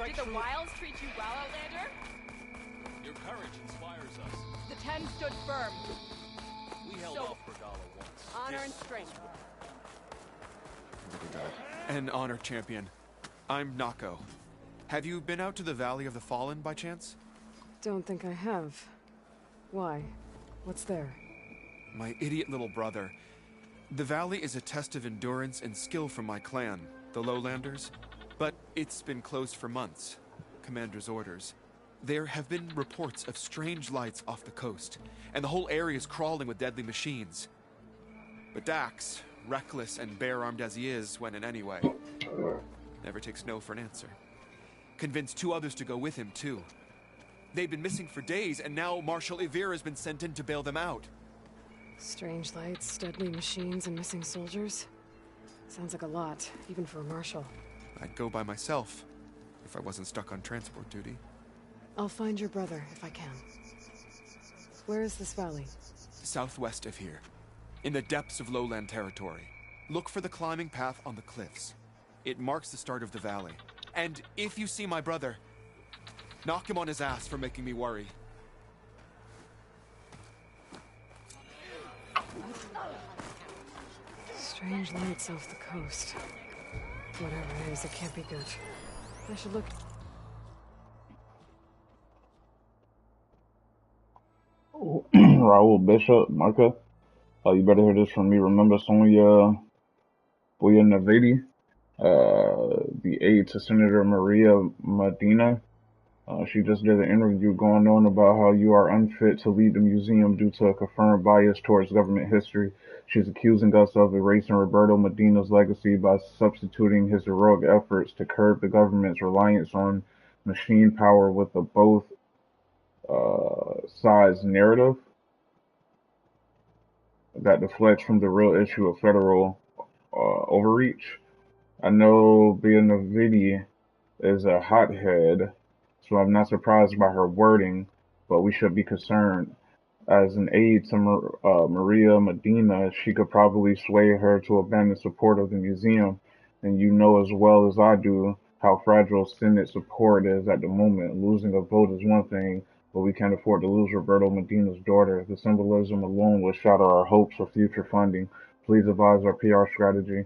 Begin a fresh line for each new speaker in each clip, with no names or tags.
Did the wilds treat you well, Outlander?
Your courage inspires us.
The 10 stood firm.
We held off Berdala once.
Honor and strength.
An honor, champion. I'm Nako. Have you been out to the Valley of the Fallen by chance?
Don't think I have. Why? What's there?
My idiot little brother. The valley is a test of endurance and skill from my clan, the Lowlanders. But it's been closed for months. Commander's orders. There have been reports of strange lights off the coast, and the whole area is crawling with deadly machines. But Dax, reckless and bare-armed as he is when in any way, never takes no for an answer. Convinced 2 others to go with him, too. They've been missing for days, and now Marshal Ivir has been sent in to bail them out.
Strange lights, deadly machines, and missing soldiers? Sounds like a lot, even for a marshal.
I'd go by myself, if I wasn't stuck on transport duty.
I'll find your brother, if I can. Where is this valley?
Southwest of here, in the depths of lowland territory. Look for the climbing path on the cliffs. It marks the start of the valley. And if you see my brother, knock him on his ass for making me worry.
Strange lights off the coast. Whatever it is, it can't be good. I should look...
Raul Bishop, Marka. You better hear this from me. Remember Sonia Navidi, the aide to Senator Maria Medina? She just did an interview going on about how you are unfit to lead the museum due to a confirmed bias towards government history. She's accusing us of erasing Roberto Medina's legacy by substituting his heroic efforts to curb the government's reliance on machine power with a both sides narrative that deflects from the real issue of federal overreach. I know Bianavidi is a hothead, so I'm not surprised by her wording, but we should be concerned. As an aide to Maria Medina, she could probably sway her to abandon support of the museum, and you know as well as I do how fragile Senate support is at the moment. Losing a vote is one thing, but we can't afford to lose Roberto Medina's daughter. The symbolism alone will shatter our hopes for future funding. Please advise our PR strategy.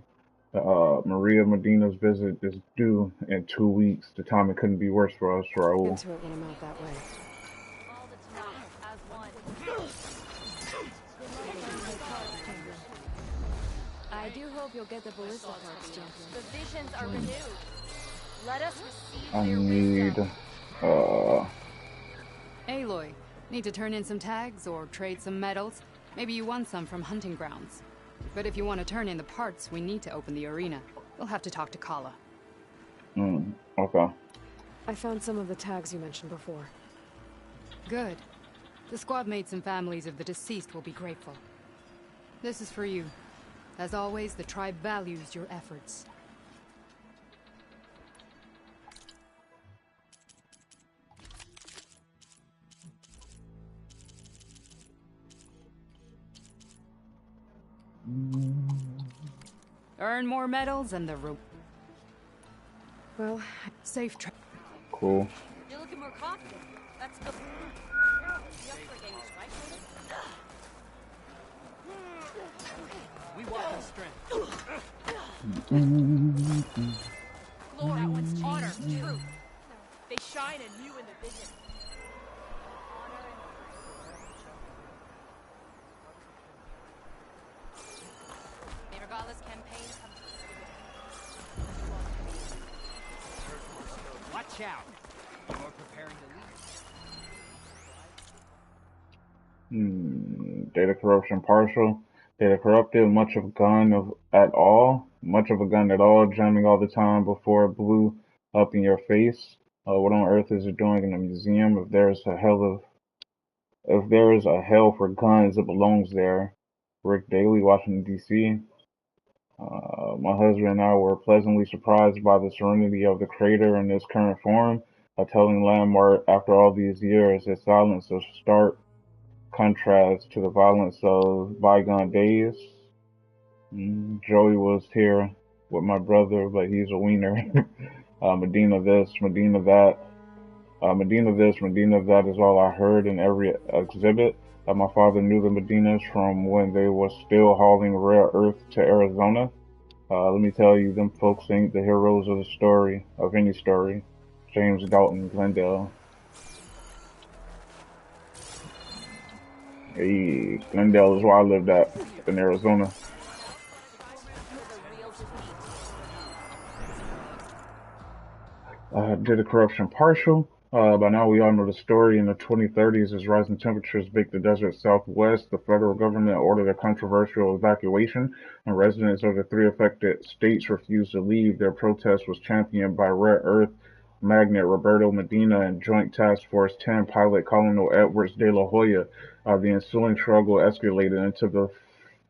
Maria Medina's visit is due in 2 weeks. The timing couldn't be worse for us, Raul.
Get to it when I'm out that way.
All the time, as one.
I do hope you'll get the ballista parts, champion.
The visions are renewed. Let us receive
I
their
need,
wisdom.
Aloy, need to turn in some tags or trade some medals? Maybe you won some from hunting grounds. But if you want to turn in the parts, we need to open the arena. We'll have to talk to Kala.
Okay.
I found some of the tags you mentioned before.
Good. The squad mates and families of the deceased will be grateful. This is for you. As always, the tribe values your efforts. Earn more medals and the rope.
Well,
Safe trip.
Cool.
You're looking more confident. That's good. You up for getting this right?
We walk in strength.
Lord, that one's honor, truth. They shine in you in the vision. May Regalla's campaign come to
Watch out. You're preparing to leave.
Data corruption partial. Data corrupted, much of a gun at all, jamming all the time before it blew up in your face. What on earth is it doing in a museum? If there is a hell for guns, it belongs there. Rick Daly, Washington D.C. My husband and I were pleasantly surprised by the serenity of the crater in its current form, a telling landmark after all these years. Its silence is stark contrast to the violence of bygone days. Joey was here with my brother, but he's a wiener. Medina this, Medina that. Medina this, Medina that is all I heard in every exhibit. My father knew the Medinas from when they were still hauling rare earth to Arizona. Let me tell you, them folks ain't the heroes of the story, of any story. James Dalton, Glendale. Hey, Glendale is where I lived at, in Arizona. Data corruption partial. By now we all know the story. In the 2030s, as rising temperatures baked the desert southwest, the federal government ordered a controversial evacuation, and residents of the 3 affected states refused to leave. Their protest was championed by rare earth magnate Roberto Medina and Joint Task Force 10 pilot Colonel Edwards de la Hoya. The ensuing struggle escalated into the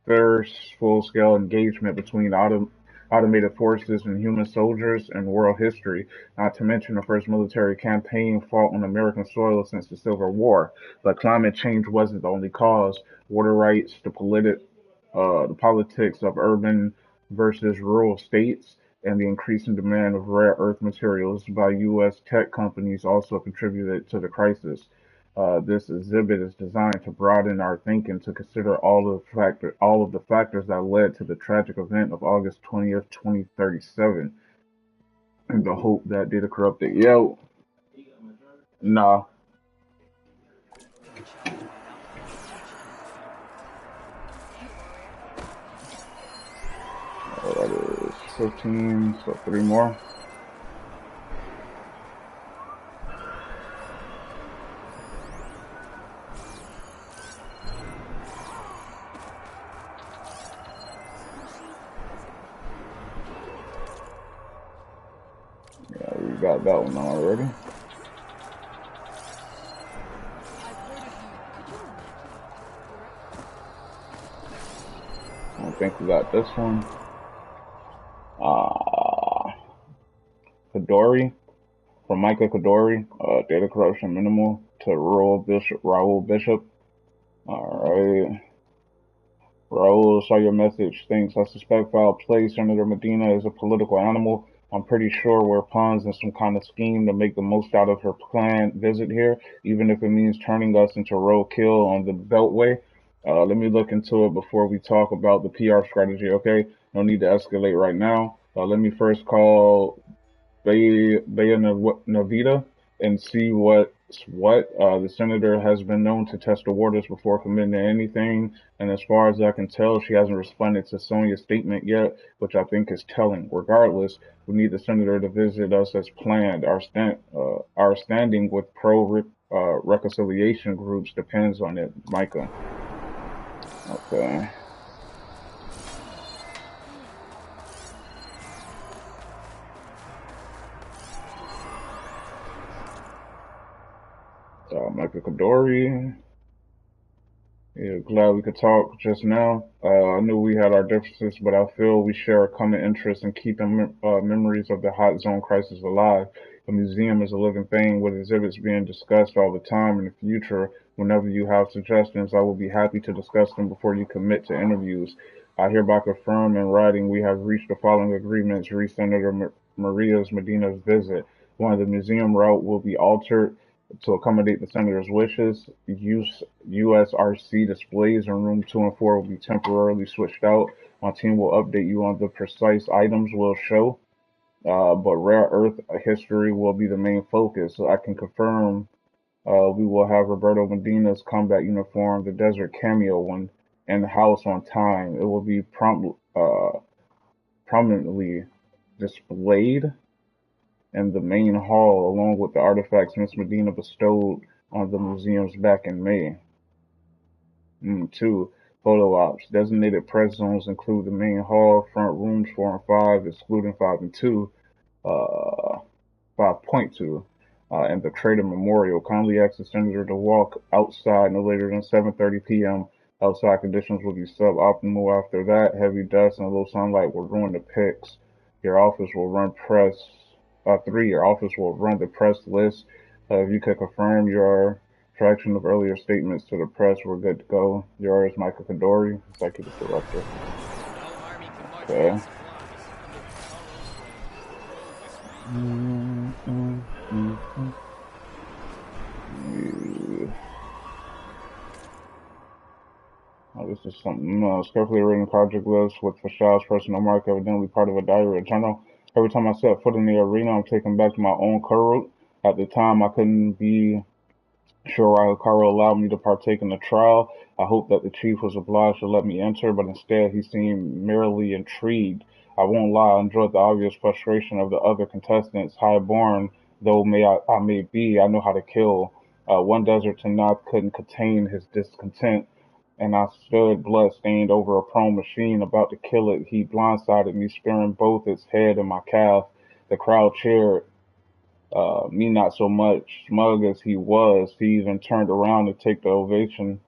first full-scale engagement between automated forces and human soldiers in world history, not to mention the first military campaign fought on American soil since the Civil War. But climate change wasn't the only cause. Water rights, the politics of urban versus rural states, and the increasing demand of rare earth materials by U.S. tech companies also contributed to the crisis. This exhibit is designed to broaden our thinking to consider all of the factors that led to the tragic event of August 20th, 2037, and the hope that data corrupted. Yo, nah. That is 15, so 3 more. Yeah, we got that one already. I think we got this one. Kadori, from Micah Kadori, data corruption minimal, to Raul Bishop. Alright. Raul, saw your message. Thanks. I suspect foul play. Senator Medina is a political animal. I'm pretty sure we're pawns in some kind of scheme to make the most out of her planned visit here, even if it means turning us into roadkill on the Beltway. Let me look into it before we talk about the PR strategy, okay? No need to escalate right now. Let me first call Navita and see what's what. The senator has been known to test the waters before committing to anything, and as far as I can tell, she hasn't responded to Sonia's statement yet, which I think is telling. Regardless, we need the senator to visit us as planned. Our standing with reconciliation groups depends on it, Micah. Okay. Micah Kadori. Yeah, glad we could talk just now. I knew we had our differences, but I feel we share a common interest in keeping memories of the Hot Zone crisis alive. The museum is a living thing with exhibits being discussed all the time. In the future, whenever you have suggestions, I will be happy to discuss them before you commit to interviews. I hereby confirm in writing we have reached the following agreements re Senator Maria Medina's visit. 1. The museum route will be altered to accommodate the senator's wishes. USRC displays in room 2 and 4 will be temporarily switched out. My team will update you on the precise items we'll show, but rare earth history will be the main focus. So I can confirm we will have Roberto Medina's combat uniform, the desert cameo one, in the house on time. It will be prominently displayed in the main hall, along with the artifacts Miss Medina bestowed on the museums back in May. 2. Photo ops. Designated press zones include the main hall, front rooms 4 and 5, excluding 5 and 2, 5.2, and the Trader Memorial. Kindly ask the senator to walk outside no later than 7:30 p.m. Outside conditions will be suboptimal after that. Heavy dust and low sunlight will ruin the pics. Your office will run press. 3. Your office will run the press list. If you could confirm your traction of earlier statements to the press, we're good to go. Yours, Micah Kadori, Executive Director. Okay. Oh, this is something else. Carefully written project list with Fashad's personal mark, evidently part of a diary or journal. Every time I set foot in the arena, I'm taken back to my own Kurut. At the time, I couldn't be sure why Hikaru allowed me to partake in the trial. I hoped that the chief was obliged to let me enter, but instead he seemed merely intrigued. I won't lie, I enjoyed the obvious frustration of the other contestants. Highborn though I may be, I know how to kill. One desert to Nath couldn't contain his discontent, and I stood blood-stained over a prone machine about to kill it. He blindsided me, spearing both its head and my calf. The crowd cheered. Me not so much. Smug as he was, he even turned around to take the ovation.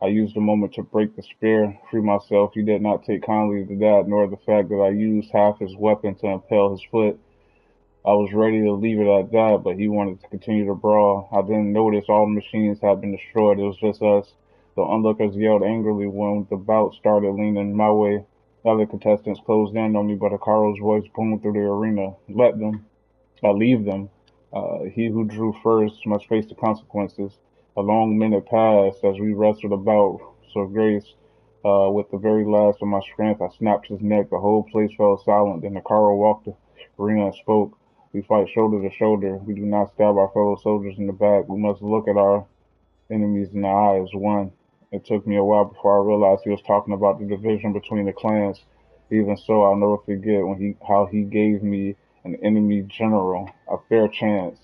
I used the moment to break the spear, free myself. He did not take kindly to that, nor the fact that I used half his weapon to impale his foot. I was ready to leave it at that, but he wanted to continue to brawl. I didn't notice all the machines had been destroyed. It was just us. The onlookers yelled angrily when the bout started leaning my way. The other contestants closed in on me, but Hikaru's voice boomed through the arena. Let them. Leave them. He who drew first must face the consequences. A long minute passed as we wrestled about. So Grace, with the very last of my strength, I snapped his neck. The whole place fell silent. Then Hikaru walked the arena and spoke. We fight shoulder to shoulder. We do not stab our fellow soldiers in the back. We must look at our enemies in the eye as one. It took me a while before I realized he was talking about the division between the clans. Even so, I'll never forget how he gave me an enemy general, a fair chance.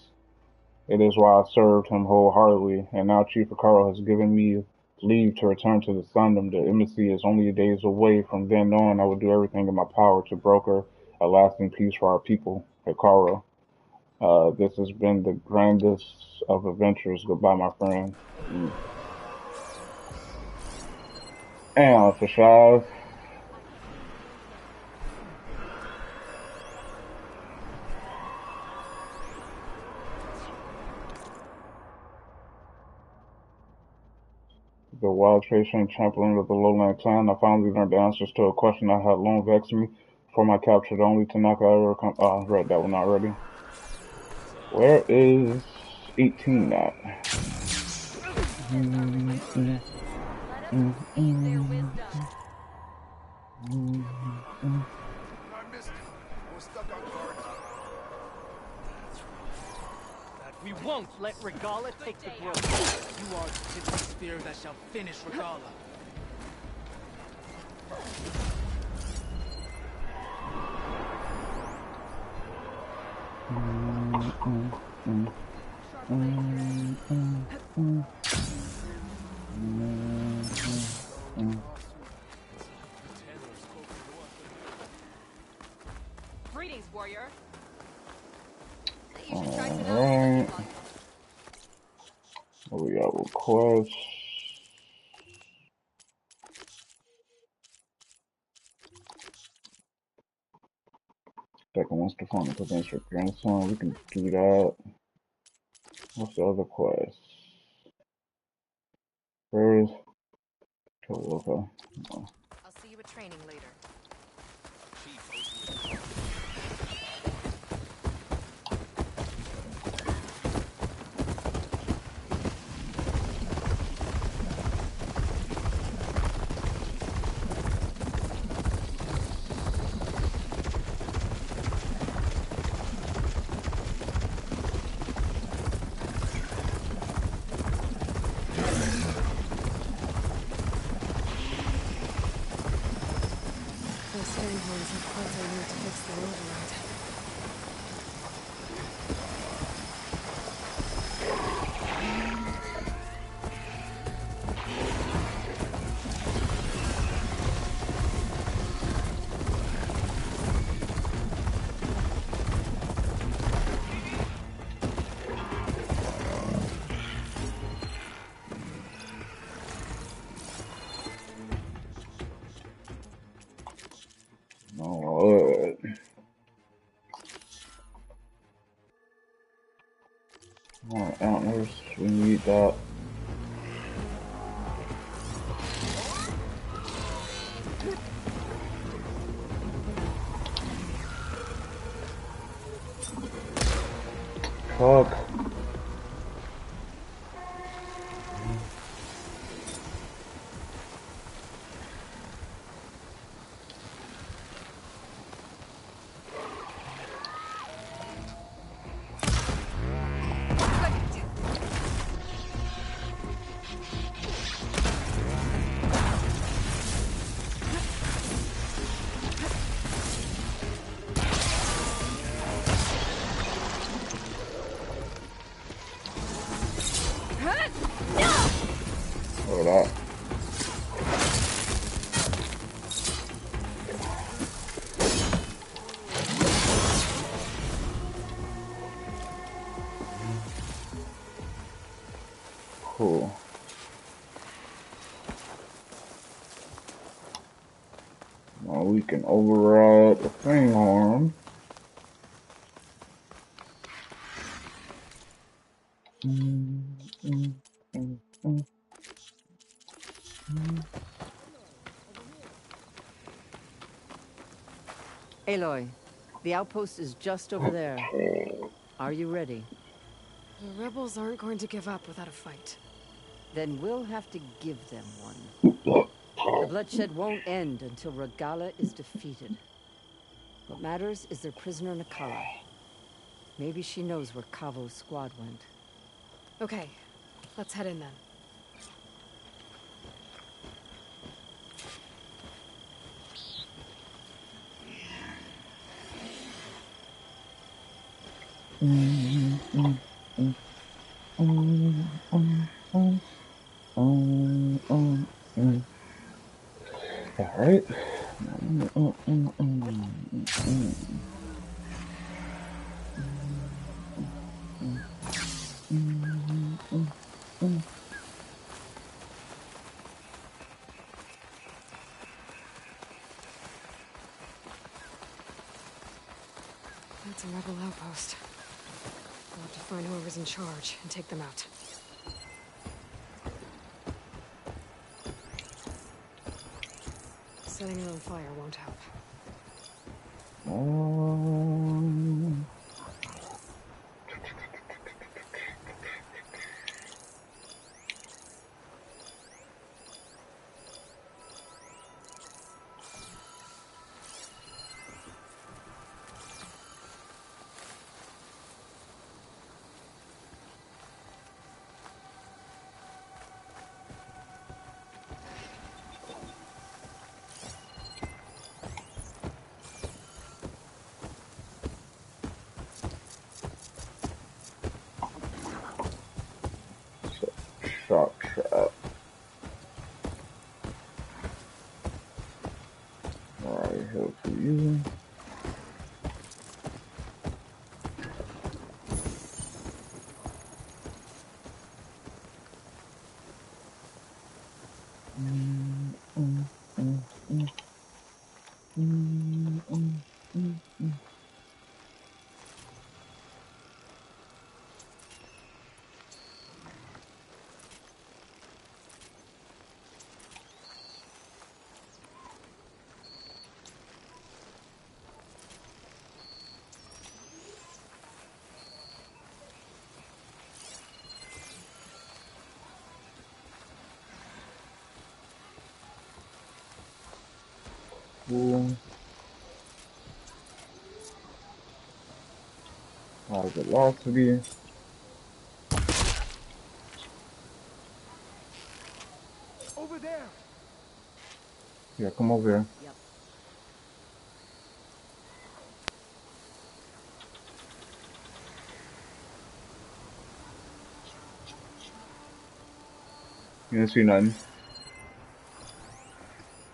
It is why I served him wholeheartedly, and now Chief Hikaru has given me leave to return to the Sundom. The embassy is only days away. From then on, I will do everything in my power to broker a lasting peace for our people. Hikaru. This has been the grandest of adventures. Goodbye, my friend. And Fashad. The wild patient champion of the lowland clan. I finally learned the answers to a question that had long vexed me before my capture. The only Tanaka I ever read that one already. Where is 18 at?
We won't let Regalla take the grove. You are the tip of the spear that shall finish Regalla.
Greetings, warrior.
Alright. We got requests. Second wants to find a prevents for grandson. We can do that. What's the other quest? Where is okay.
I'll see you at training later.
Antlers, we need that. fuck? Hold up. Cool. Now we can override the thing arm.
Aloy, the outpost is just over there. Are you ready?
The rebels aren't going to give up without a fight.
Then we'll have to give them one. The bloodshed won't end until Regalla is defeated. What matters is their prisoner Nakala. Maybe she knows where Kavo's squad went.
Okay, let's head in then.
All right.
That's a rebel outpost. We'll have to find whoever's in charge and take them out. Setting it on fire won't help.
Shock trap. Alright, help for you. Cool. How's it lost to be?
Over there.
Yeah, come over here.
Yep.
You didn't see nothing.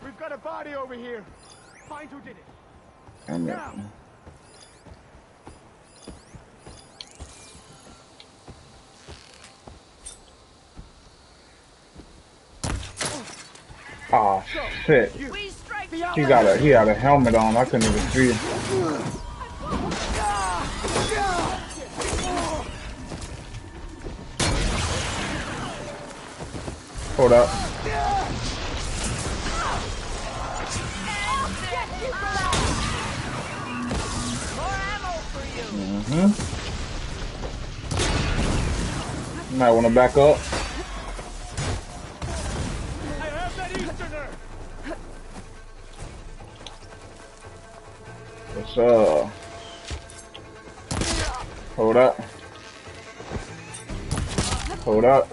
We've got a body over here. Find who did it.
I'm
Now.
Ah, shit.
We strike
He had a helmet on. I couldn't even see it. Hold up.
more ammo for you.
Mm-hmm. You might want to back up.
I have that Easterner!
What's up? Hold up. Hold up.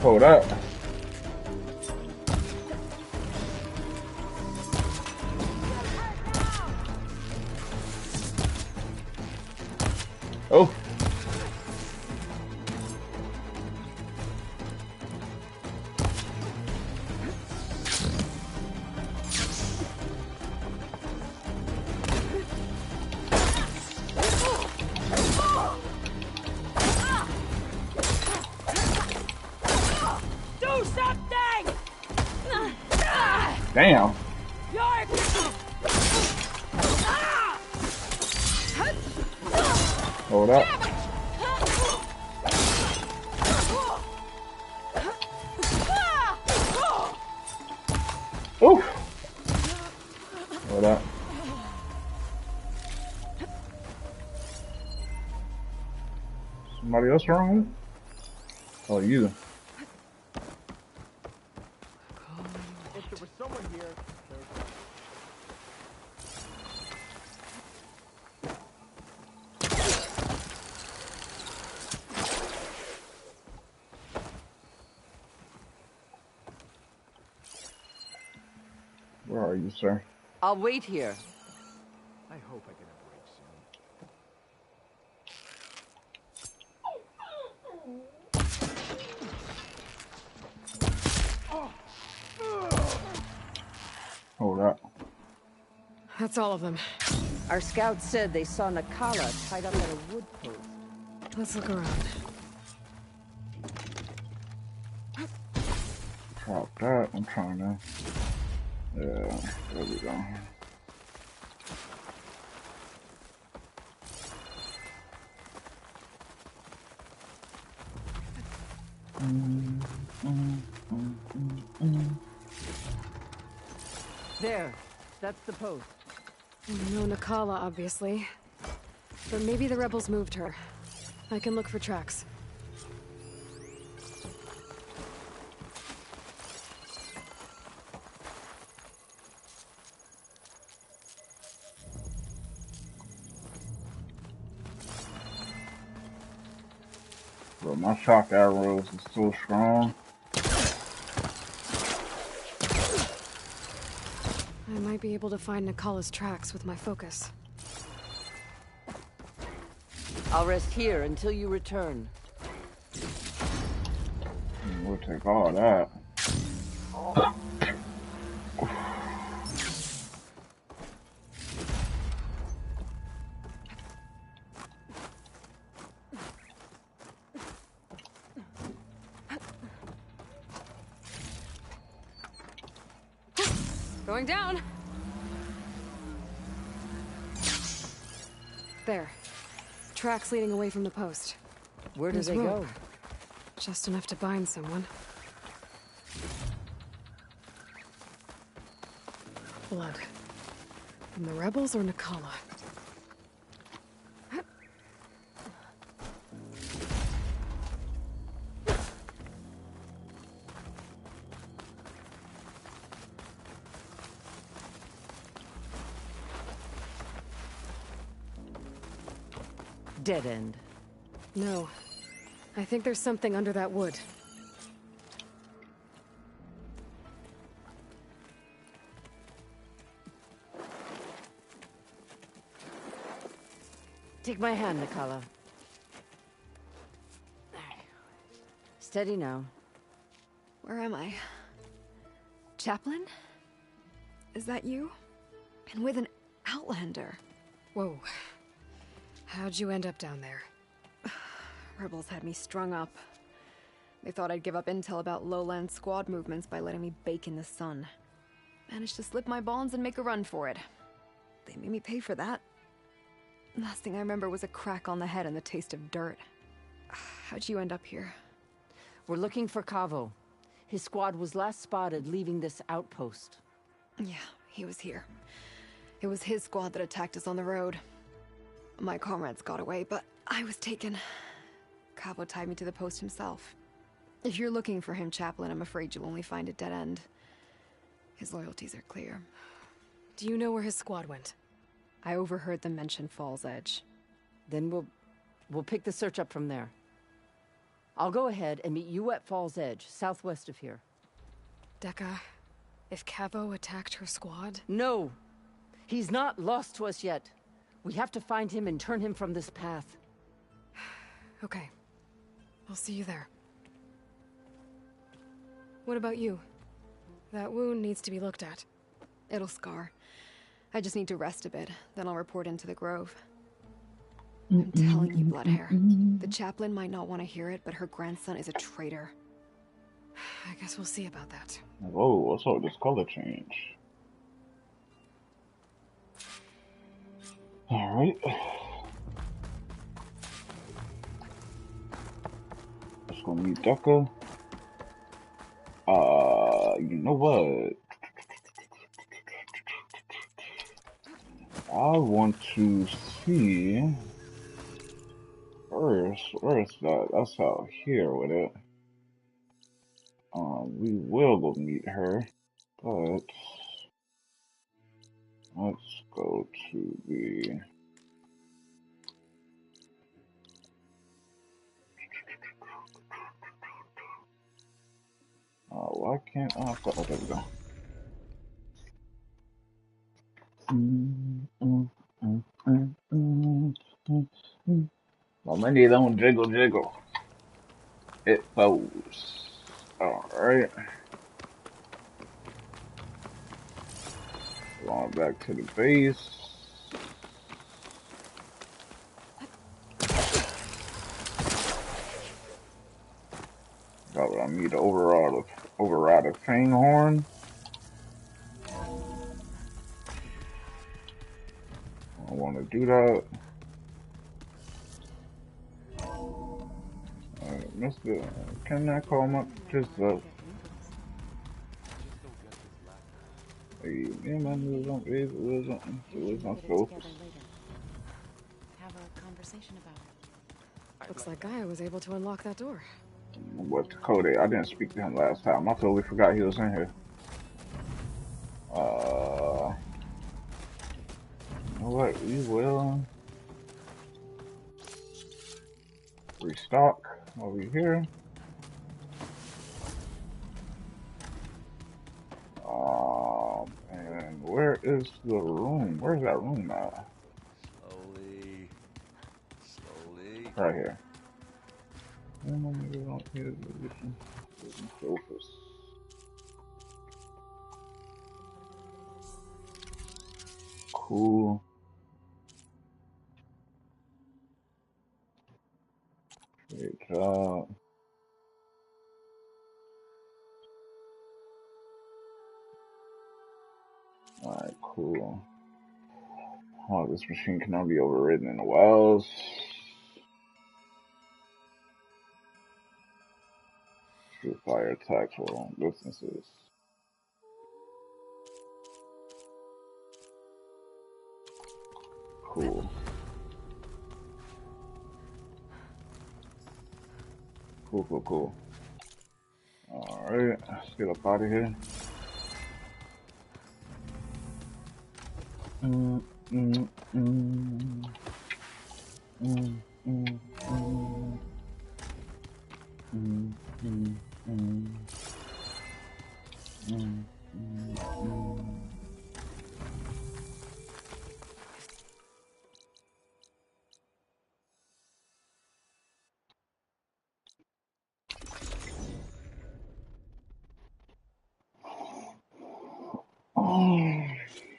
Hold up. Oh.
Do something!
Damn.
York!
Hold up. Oof. Hold up. Somebody else wrong? Oh, you.
If there was someone here,
Where are you, sir?
I'll wait here.
I hope I get a break soon.
Hold up.
That's all of them.
Our scouts said they saw Nakala tied up at a wood post.
Let's look around.
Drop that. I'm trying to. Yeah, there we go.
There. That's the post.
No Nakala, obviously. But maybe the rebels moved her. I can look for tracks.
Bro, my shock arrows is so strong.
I might be able to find Nakala's tracks with my focus.
I'll rest here until you return.
We'll take all that.
Going down! There. Tracks leading away from the post.
Where do
There's
they
rope.
go?
Just enough to bind someone. Blood. From the rebels or Nakala?
Dead end.
No. I think there's something under that wood.
Take my hand, Nakala. Steady now.
Where am I? Chaplain? Is that you? And with an Outlander.
Whoa. How'd you end up down there?
Rebels had me strung up. They thought I'd give up intel about lowland squad movements by letting me bake in the sun. Managed to slip my bonds and make a run for it. They made me pay for that. Last thing I remember was a crack on the head and the taste of dirt. How'd you end up here?
We're looking for Kavo. His squad was last spotted leaving this outpost.
Yeah, he was here. It was his squad that attacked us on the road. My comrades got away, but I was taken. Cabo tied me to the post himself. If you're looking for him, Chaplain, I'm afraid you'll only find a dead end. His loyalties are clear.
Do you know where his squad went?
I overheard them mention Fall's Edge.
Then we'll pick the search up from there. I'll go ahead and meet you at Fall's Edge, southwest of here.
Dekka, if Cavo attacked her squad?
No! He's not lost to us yet. We have to find him and turn him from this path.
Okay. I'll see you there. What about you? That wound needs to be looked at.
It'll scar. I just need to rest a bit, then I'll report into the Grove. I'm telling you, Bloodhair. The chaplain might not want to hear it, but her grandson is a traitor.
I guess we'll see about that.
Whoa, what's up with this color change? Alright. Let's go meet Dekka. You know what? I want to see first, where's that? That's out here with it. We will go meet her, but let's go to the why can't oh there we go. My money don't jiggle jiggle. It falls. Alright. Going back to the base. Got what I need to override a Fanghorn. I want to do that. Mr. Can I call him up? Just hey, me and my news on base was on focus.
Have a conversation about it.
Looks like Gaia was able to unlock that door.
What Cody? I didn't speak to him last time. I totally forgot he was in here. You know what? We will restock over here. And where is the room? Where's that room at?
Slowly.
Right here. Cool. Great job. Alright, cool. Oh, this machine cannot be overridden in the wells. Shoot fire attacks for long distances. Cool. Cool. Alright, let's get up out of here.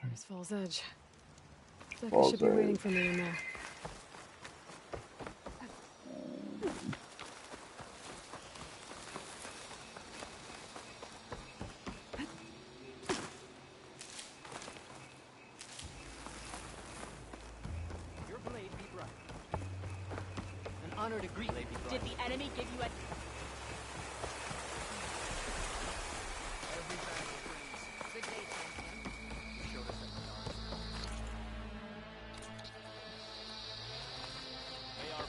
There's Fall's Edge. Dekka
Fall's
should be
Edge.
waiting for me in there.
Your blade be bright. An honor to greet, Lady Bright.
Did the enemy give you a...
Every battle brings. Good day, champion. You showed us at the start. May our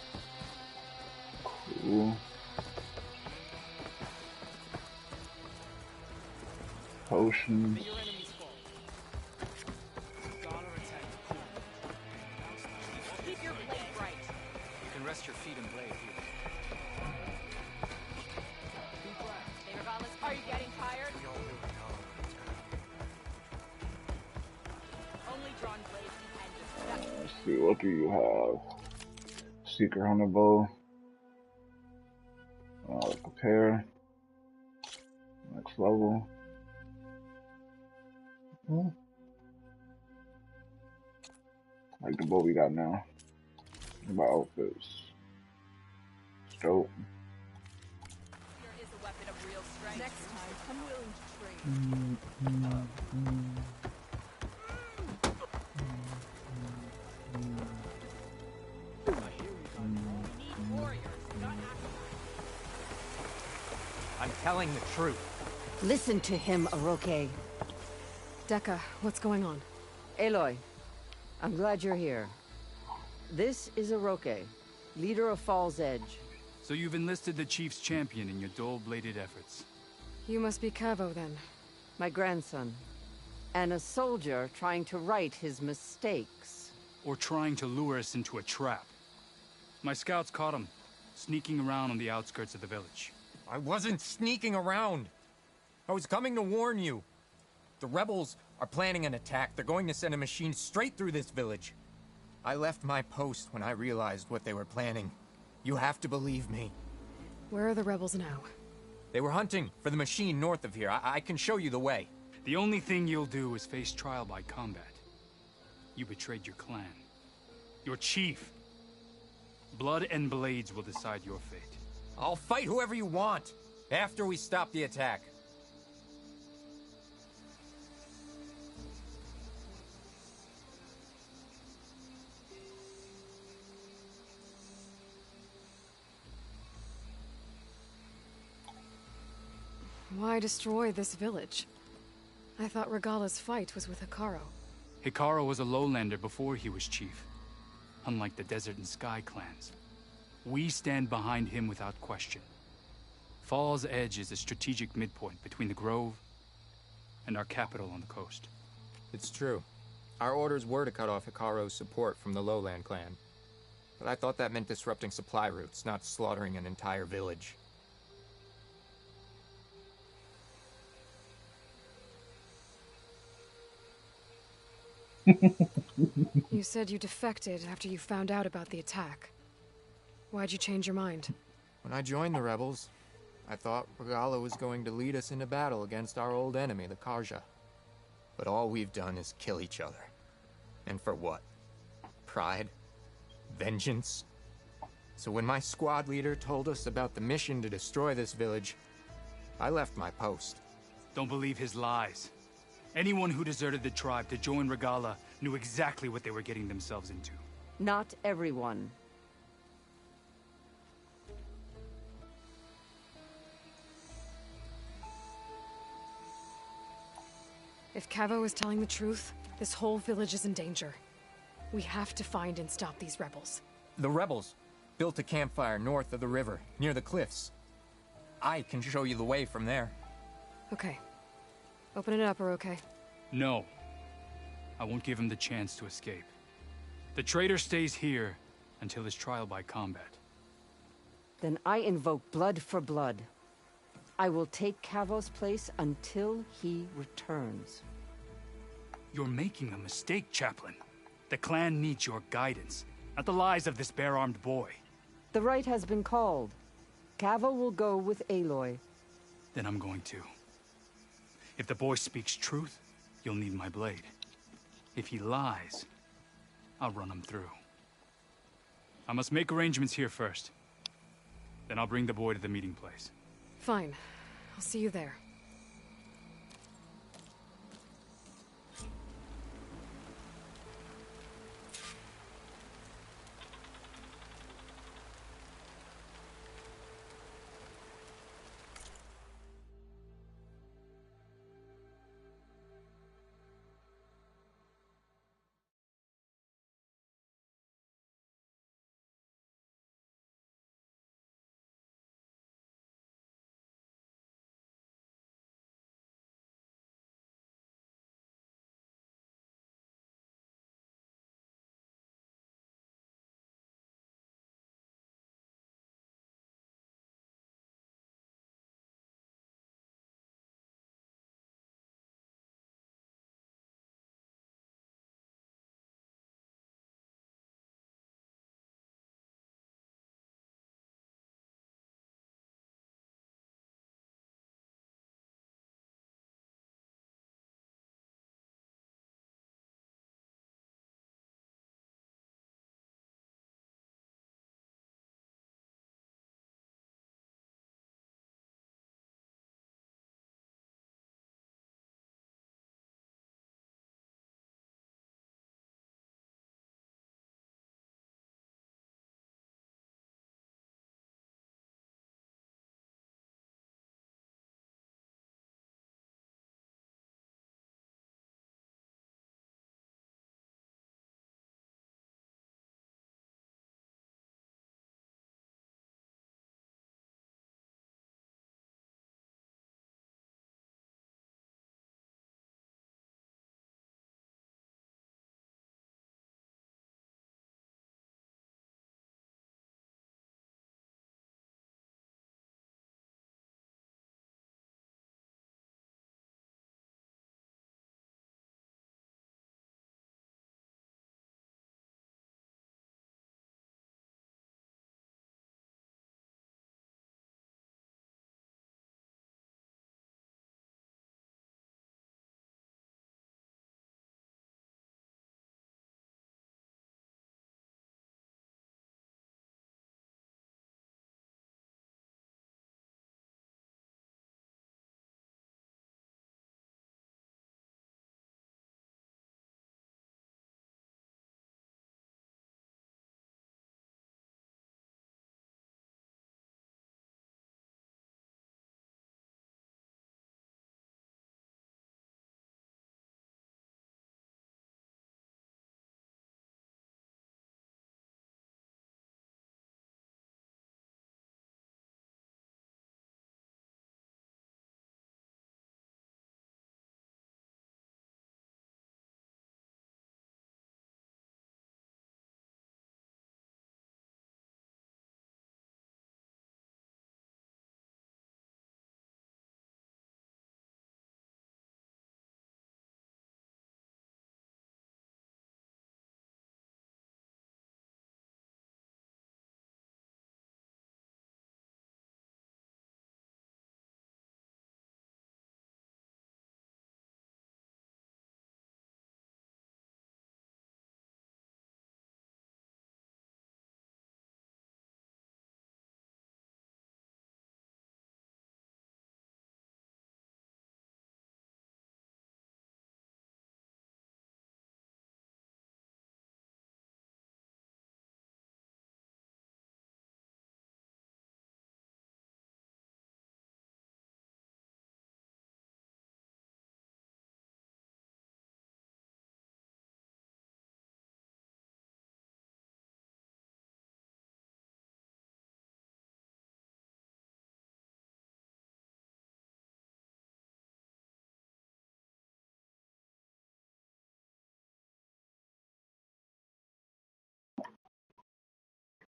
Potions.
Be your enemy's fault. Dollar attack.
Keep your blade bright.
You can rest your feet and blade here.
Hey, Regardless, are you getting tired? Only drawn blades can end this.
Let's see, what do you have? Seeker Hunter Bow. Compare. Next level. Like the bow we got now. My outfits. It's dope.
Here is a weapon of real strength. Next time, I'm willing to trade. We need warriors, not
I'm telling the truth.
Listen to him, Oroke.
Dekka, what's going on?
Aloy, I'm glad you're here. This is Oroke, leader of Fall's Edge.
So you've enlisted the Chief's champion in your dull-bladed efforts.
You must be Cavo, then.
My grandson. And a soldier trying to right his mistakes.
Or trying to lure us into a trap. My scouts caught him, sneaking around on the outskirts of the village.
I wasn't sneaking around. I was coming to warn you. The rebels are planning an attack. They're going to send a machine straight through this village. I left my post when I realized what they were planning. You have to believe me.
Where are the rebels now?
They were hunting for the machine north of here. I can show you the way.
The only thing you'll do is face trial by combat. You betrayed your clan. Your chief. Blood and blades will decide your fate.
I'll fight whoever you want, after we stop the attack.
Why destroy this village? I thought Regala's fight was with Hekarro.
Hekarro was a lowlander before he was chief. Unlike the Desert and Sky clans. We stand behind him without question. Fall's Edge is a strategic midpoint between the Grove and our capital on the coast.
It's true. Our orders were to cut off Hekarro's support from the Lowland clan. But I thought that meant disrupting supply routes, not slaughtering an entire village.
You said you defected after you found out about the attack. Why'd you change your mind?
When I joined the rebels, I thought Regala was going to lead us into battle against our old enemy, the Carja. But all we've done is kill each other. And for what? Pride? Vengeance? So when my squad leader told us about the mission to destroy this village, I left my post.
Don't believe his lies. Anyone who deserted the tribe to join Regala knew exactly what they were getting themselves into.
Not everyone.
If Cavo is telling the truth, this whole village is in danger. We have to find and stop these rebels.
The rebels built a campfire north of the river, near the cliffs. I can show you the way from there.
Okay. Open it up, Oroke.
No. I won't give him the chance to escape. The traitor stays here until his trial by combat.
Then I invoke blood for blood. I will take Cavo's place until he returns.
You're making a mistake, Chaplain. The clan needs your guidance, not the lies of this bare-armed boy.
The right has been called. Cavo will go with Aloy.
Then I'm going to. If the boy speaks truth, you'll need my blade. If he lies, I'll run him through. I must make arrangements here first. Then I'll bring the boy to the meeting place.
Fine. I'll see you there.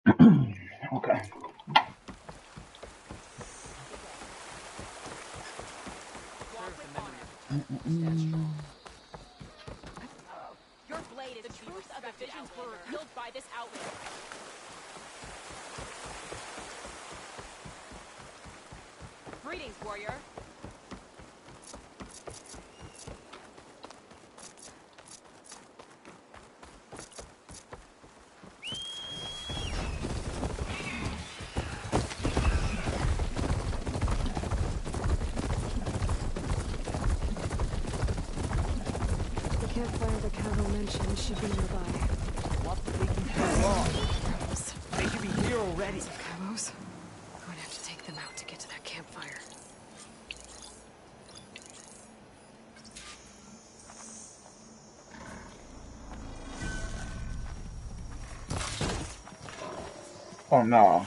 Okay.
Your blade is the truth of the visions were revealed by this outlander. Greetings, warrior.
The campfire the Cavo mentioned should be nearby.
What taking so long?
Rebels.
They should be here already.
Cavos? I'm going to have to take them out to get to that campfire.
Oh no.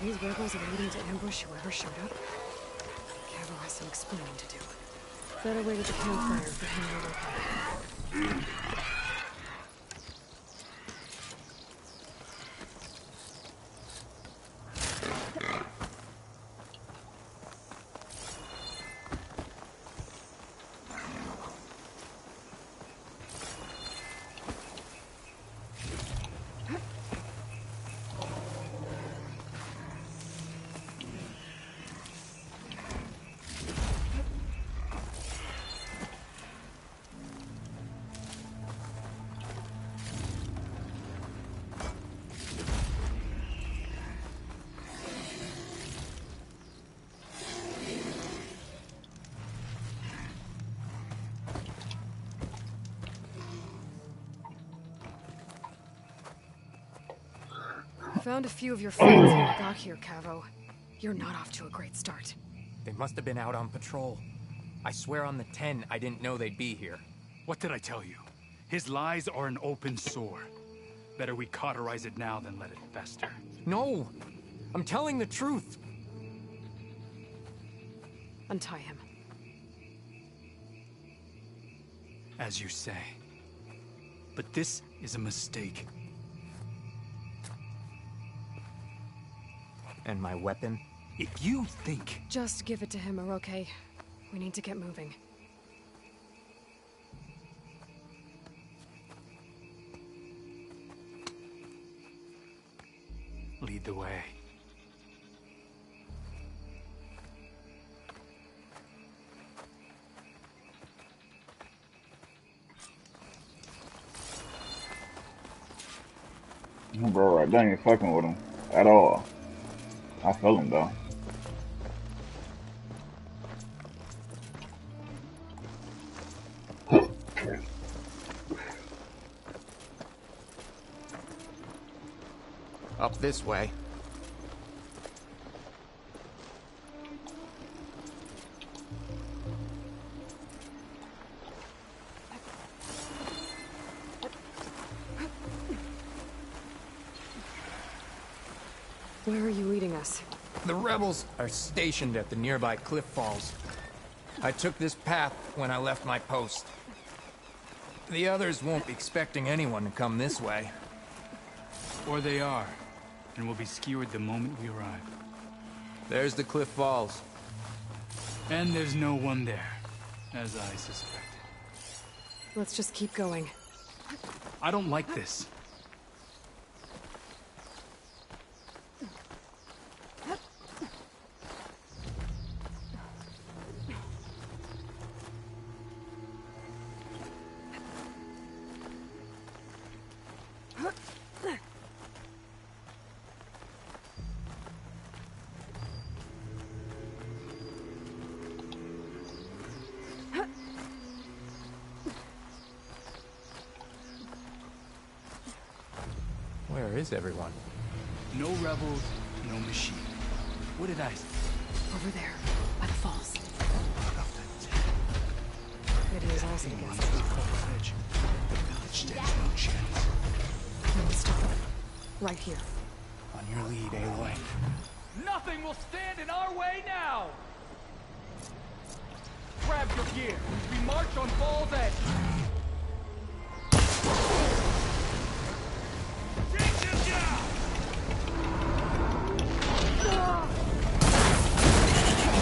These rebels are waiting to ambush whoever showed up? Cavo has some explaining to do. Better wait at the campfire for him to look at. Found a few of your friends when I got here, Cavo. You're not off to a great start.
They must have been out on patrol. I swear on the 10, I didn't know they'd be here.
What did I tell you? His lies are an open sore. Better we cauterize it now than let it fester.
No! I'm telling the truth!
Untie him.
As you say. But this is a mistake.
And my weapon?
If you think...
Just give it to him, Oroke. We need to get moving.
Lead the way.
Bro, right there ain't fucking with him at all. I feel him though.
Up this way.
Where are you leading us?
The rebels are stationed at the nearby cliff falls. I took this path when I left my post. The others won't be expecting anyone to come this way.
Or they are. and will be skewered the moment we arrive.
There's the cliff falls.
And there's no one there, as I suspected.
Let's just keep going.
I don't like this.
Where is everyone?
No rebels, no machine. What did I say?
Over there, by the falls. Maybe there's also
Anyone
against
to
it.
the Falls Edge. The village stands no chance.
No, stop. Right here.
On your lead, Aloy.
Nothing will stand in our way now! Grab your gear. We march on Fall's Edge.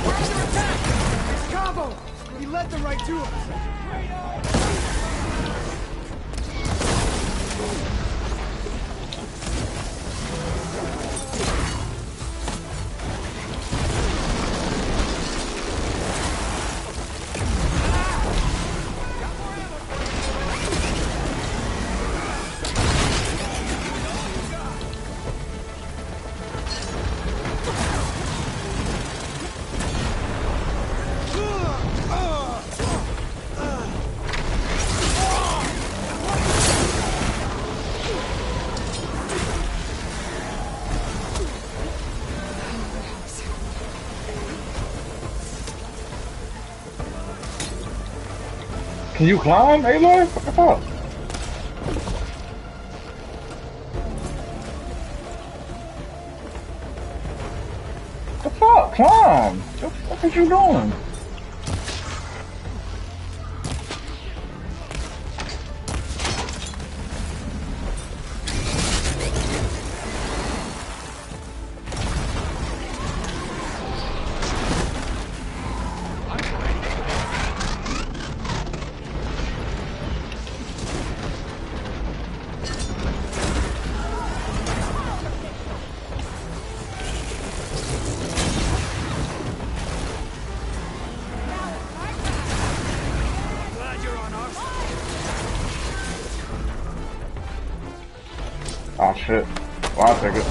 We're under attack! It's Cabo! He led them right to us!
Can you climb, Aloy? What the fuck? What the fuck? Climb! What are you doing? Oh shit. Well, I'll take it.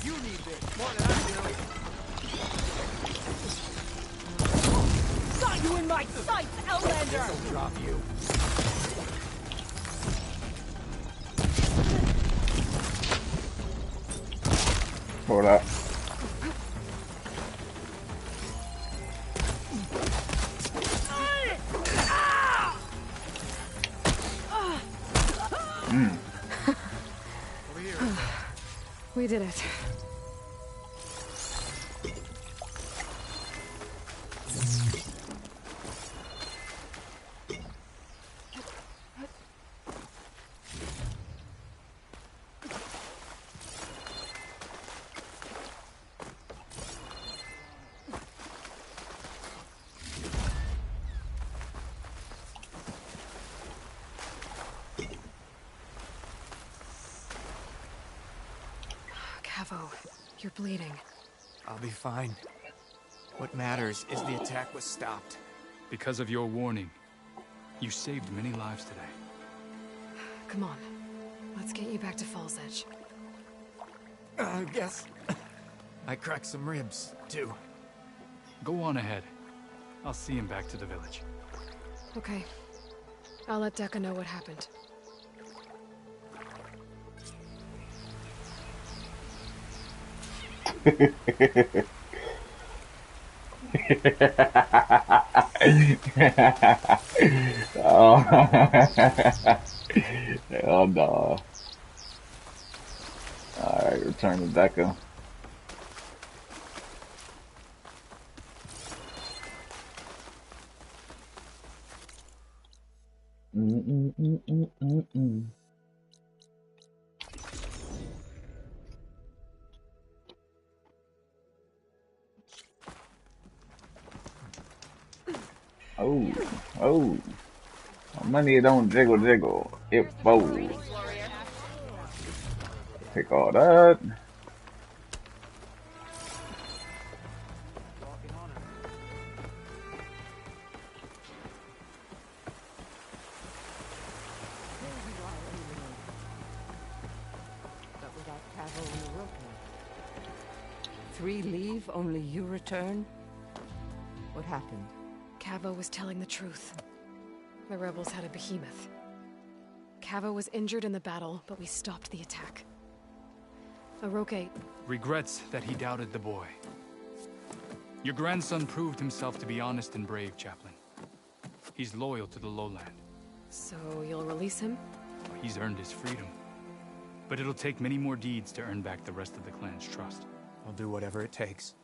You need this more than I do.
Got you in my sights, Outlander!
This'll drop you.
Hold up.
We did it. Cavo, you're bleeding.
I'll be fine. What matters is the attack was stopped.
Because of your warning, you saved many lives today.
Come on. Let's get you back to Falls Edge.
I guess I cracked some ribs, too.
Go on ahead. I'll see him back to the village.
Okay. I'll let Dekka know what happened.
Oh, hell no. Alright, return to Dekka. Oh. Money don't jiggle jiggle. It folds. Take all that.
But without Cavo and Oroka. 3 leave, only you return? What happened?
Cavo was telling the truth. The rebels had a behemoth. Cavo was injured in the battle, but we stopped the attack. Oroke
regrets that he doubted the boy. Your grandson proved himself to be honest and brave, Chaplain. He's loyal to the lowland.
So you'll release him?
He's earned his freedom. But it'll take many more deeds to earn back the rest of the clan's trust.
I'll do whatever it takes.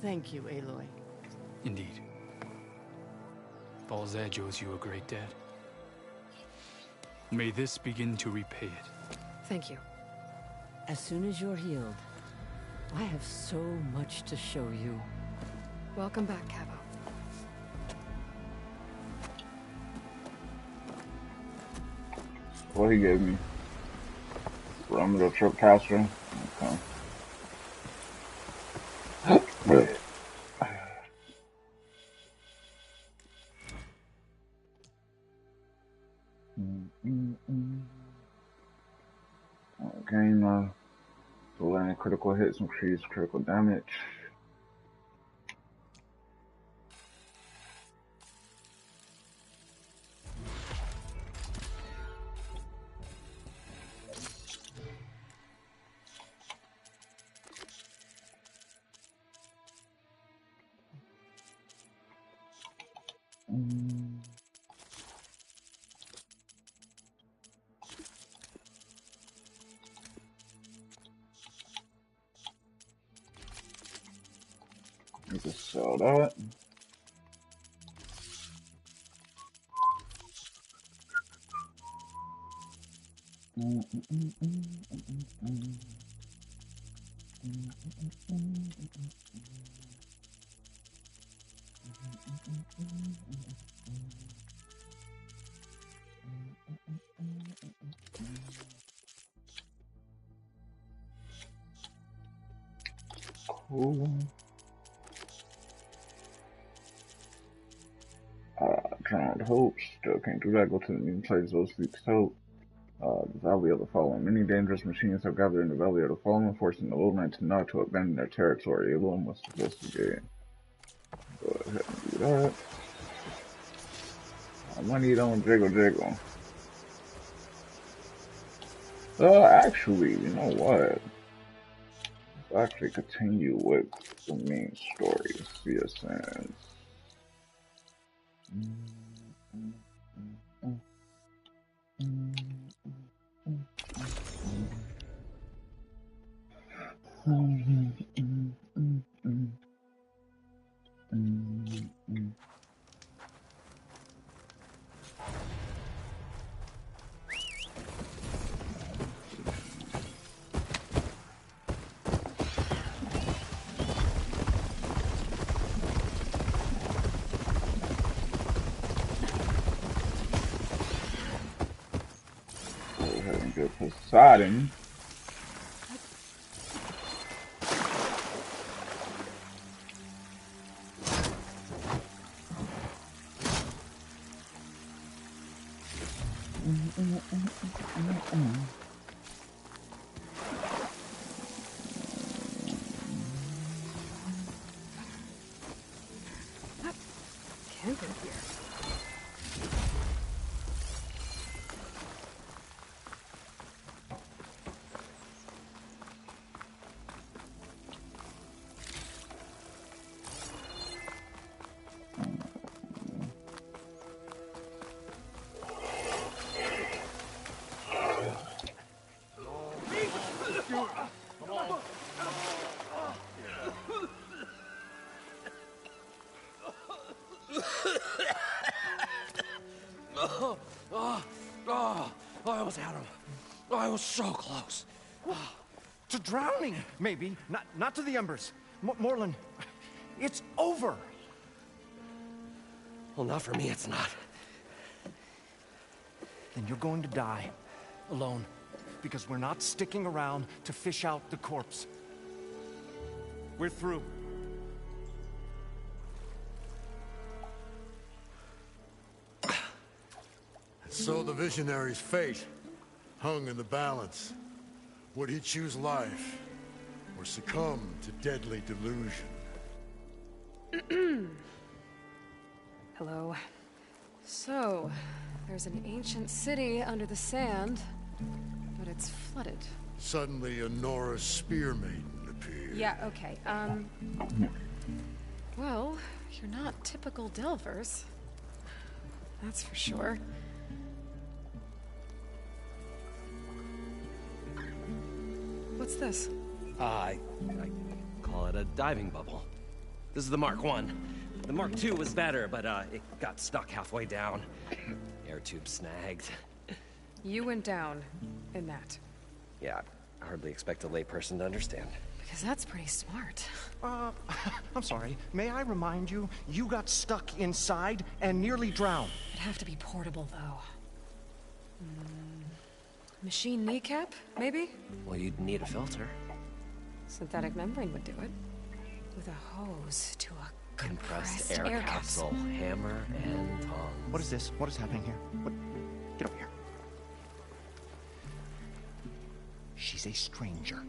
Thank you, Aloy.
Indeed. Baal's Edge owes you a great debt. May this begin to repay it.
Thank you.
As soon as you're healed, I have so much to show you.
Welcome back, Cavo.
What he gave me? Perimeter trip caster. Okay. Gain to land critical hits, increase critical damage. You can sell that. Cool. Drowned Hope. Still can't do that. Go to the new place. Those Sleep's Hope. The Valley of the Fallen. Many dangerous machines have gathered in the Valley of the Fallen, forcing the Lowland to not to abandon their territory. Alone must investigate. Go ahead and do that. Money don't jiggle jiggle. Actually, you know what? Let's actually continue with the main story. CSNs. Go ahead and get Poseidon.
Camper here.
I almost had him. I was so close.
To drowning, maybe. Not to the embers. Morlund, it's over.
Well, not for me, it's not.
Then you're going to die. Alone. Because we're not sticking around to fish out the corpse. We're through.
So the visionary's fate hung in the balance. Would he choose life or succumb to deadly delusion?
Hello. So, there's an ancient city under the sand, but it's flooded.
Suddenly, a Nora spear maiden appeared.
Yeah, okay, well, you're not typical Delvers. That's for sure. What's this?
I call it a diving bubble. This is the Mark I. The Mark II was better, but it got stuck halfway down. Air tube snagged.
You went down in that.
Yeah, I hardly expect a layperson to understand.
Because that's pretty smart.
I'm sorry. May I remind you, you got stuck inside and nearly drowned.
It'd have to be portable, though. Machine kneecap, maybe?
Well, you'd need a filter.
Synthetic membrane would do it. With a hose to a
Compressed air capsule, hammer, and tongs.
What is this? What is happening here? What? Get over here. She's a stranger.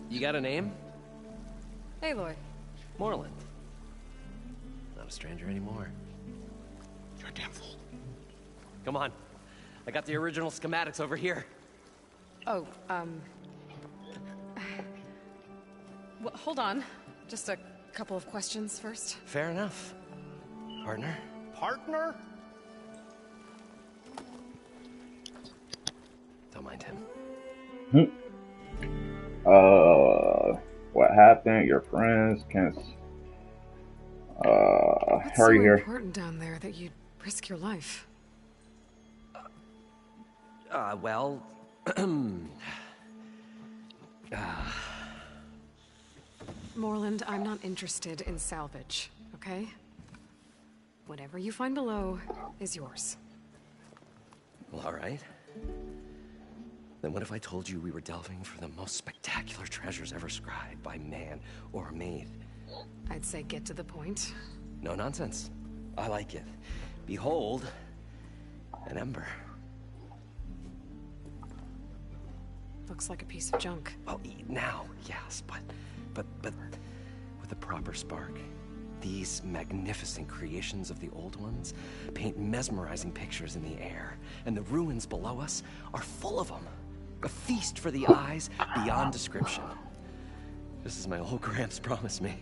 You got a name?
Aloy.
Morlund. Not a stranger anymore.
You're a damn fool.
Come on. I got the original schematics over here.
Oh, well, hold on. Just a couple of questions first.
Fair enough. Partner?
Partner?
Don't mind him.
What happened? Your friends can't.
What's
Hurry
so
here.
important down there that you'd risk your life?
Well,
Morlund, I'm not interested in salvage, okay? Whatever you find below is yours.
Well, all right. Then what if I told you we were delving for the most spectacular treasures ever scribed by man or maid?
I'd say get to the point.
No nonsense. I like it. Behold, an ember.
Looks like a piece of junk.
Well, now, yes, but with a proper spark. These magnificent creations of the old ones paint mesmerizing pictures in the air, and the ruins below us are full of them. A feast for the eyes beyond description. Just as my old Gramps promised me.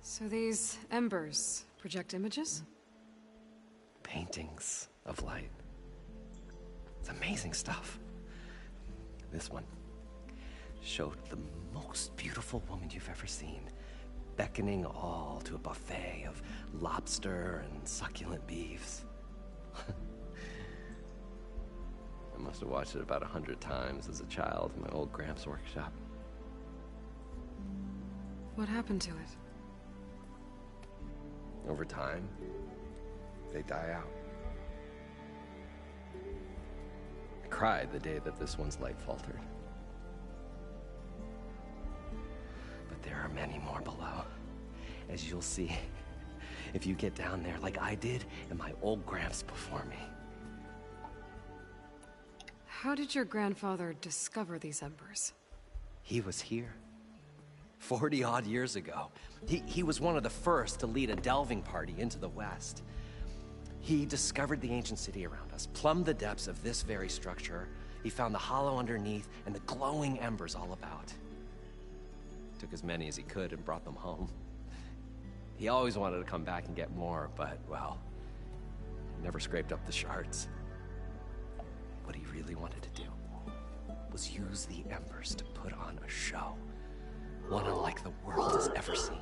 So these embers project images?
Paintings of light. It's amazing stuff. This one showed the most beautiful woman you've ever seen, beckoning all to a buffet of lobster and succulent beefs. I must have watched it about 100 times as a child in my old Gramps workshop.
What happened to it?
Over time, they die out. I cried the day that this one's light faltered. But there are many more below. as you'll see if you get down there like I did and my old Gramps before me.
How did your grandfather discover these embers?
He was here 40-odd years ago. He was one of the first to lead a delving party into the West. He discovered the ancient city around us, plumbed the depths of this very structure. He found the hollow underneath and the glowing embers all about. Took as many as he could and brought them home. He always wanted to come back and get more, but, well, never scraped up the shards. What he really wanted to do was use the embers to put on a show. One unlike the world has ever seen.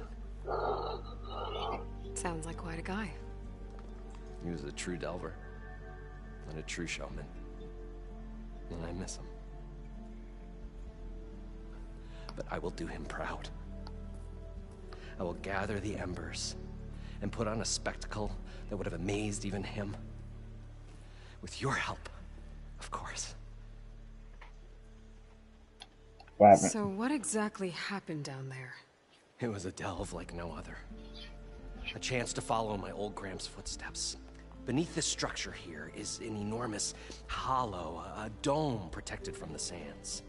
Sounds like quite a guy.
He was a true delver and a true showman. And I miss him. But I will do him proud. I will gather the embers and put on a spectacle that would have amazed even him. With your help, of course.
So what exactly happened down there?
It was a delve like no other. A chance to follow my old Gramps' footsteps. Beneath this structure here is an enormous hollow, a dome protected from the sands.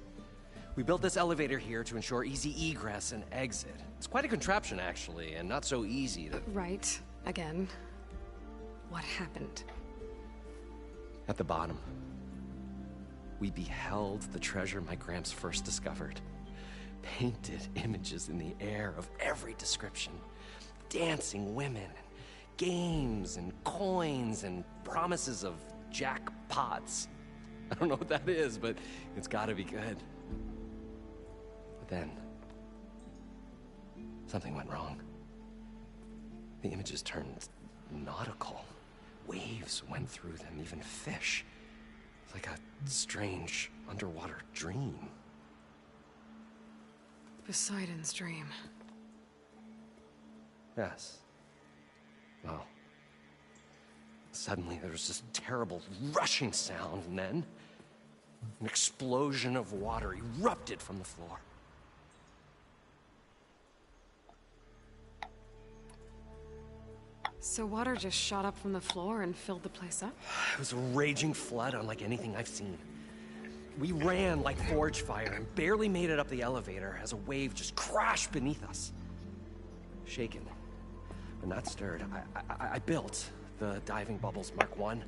We built this elevator here to ensure easy egress and exit. It's quite a contraption, actually, and not so easy to...
Right. Again. What happened?
At the bottom, we beheld the treasure my Gramps first discovered. Painted images in the air of every description. Dancing women, games and coins and promises of jackpots. I don't know what that is, but it's gotta be good. But then, something went wrong. The images turned nautical. Waves went through them, even fish. It's like a strange underwater dream.
Poseidon's dream.
Yes. Well, suddenly there was this terrible rushing sound, and then an explosion of water erupted from the floor.
So water just shot up from the floor and filled the place up?
It was a raging flood unlike anything I've seen. We ran like forge fire and barely made it up the elevator as a wave just crashed beneath us. Shaken, but not stirred, I built the diving bubbles Mark I and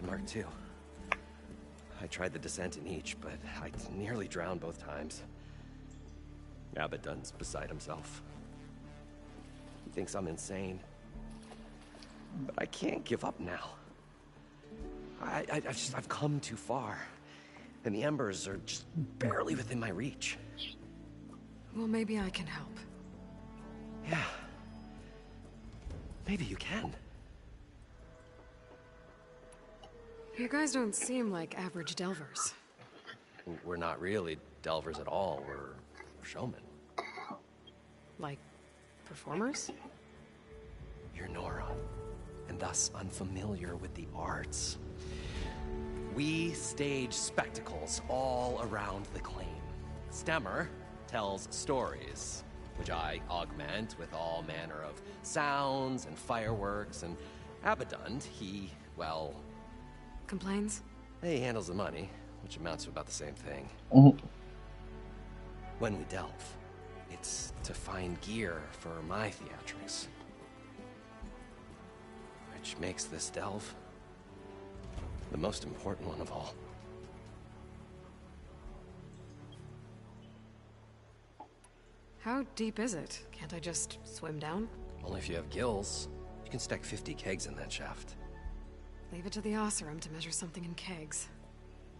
Mark II. I tried the descent in each, but I nearly drowned both times. Abaddon's beside himself. He thinks I'm insane. But I can't give up now. I've come too far. And the embers are just barely within my reach.
Well, maybe I can help.
Yeah. Maybe you can.
You guys don't seem like average delvers.
We're not really delvers at all. We're showmen.
Like performers?
You're Nora, and thus unfamiliar with the arts. We stage spectacles all around the claim. Stemmer tells stories, which I augment with all manner of sounds and fireworks, and Abaddon, he, well...
Complains?
He handles the money, which amounts to about the same thing. When we delve, it's to find gear for my theatrics. Which makes this delve the most important one of all.
How deep is it? Can't I just swim down?
Only if you have gills. You can stack 50 kegs in that shaft.
Leave it to the Oseram to measure something in kegs.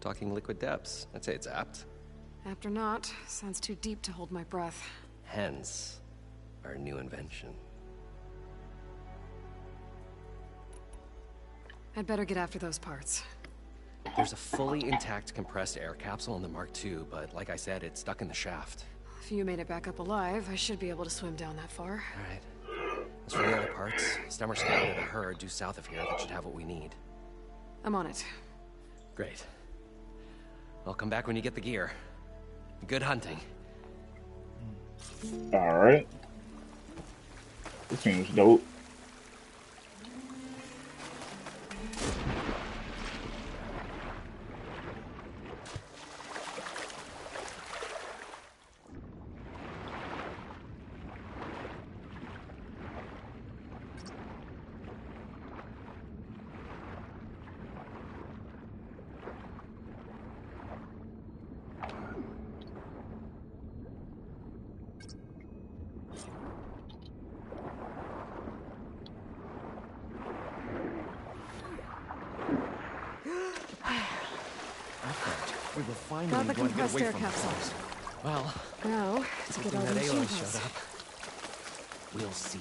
Talking liquid depths, I'd say it's apt.
Apt or not, sounds too deep to hold my breath.
Hence, our new invention.
I'd better get after those parts.
There's a fully intact compressed air capsule in the Mark II, but like I said, it's stuck in the shaft.
If you made it back up alive, I should be able to swim down that far.
All right. As for the other parts, Stemmer scouted a herd due south of here that should have what we need.
I'm on it.
Great. I'll come back when you get the gear. Good hunting.
All right. This seems dope.
We were finally
Got the
going to get
compressed
away
air
from
capsule.
this. Well,
Now, to get all
that
these
Aloy
shields.
showed up. We'll see.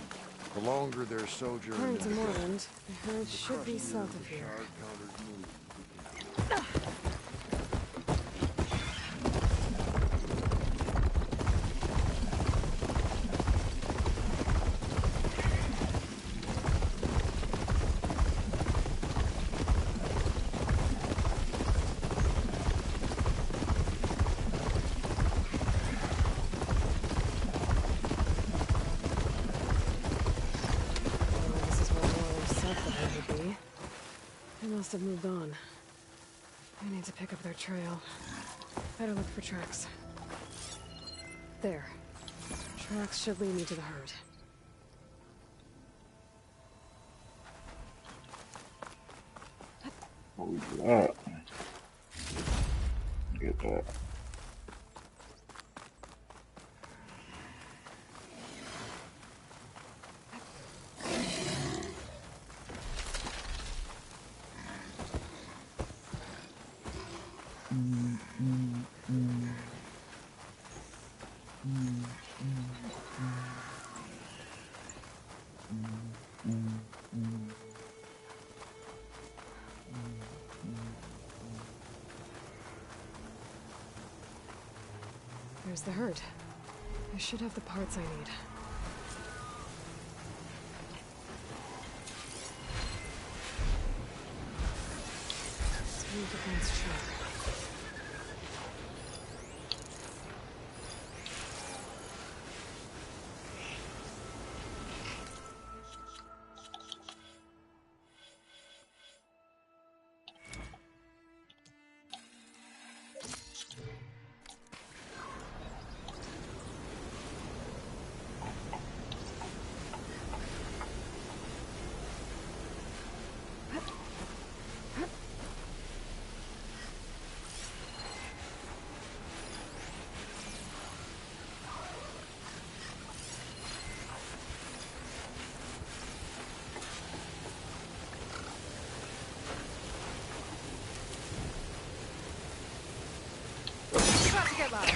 The longer their sojourn
According to
in the
Moreland, the herd should be south of here. This is where Moreland said the herd would be. They must have moved on. I need to pick up their trail. Better look for tracks. There. Tracks should lead me to the herd.
What was that? Get that.
There's the herd. I should have the parts I need. Smooth against track.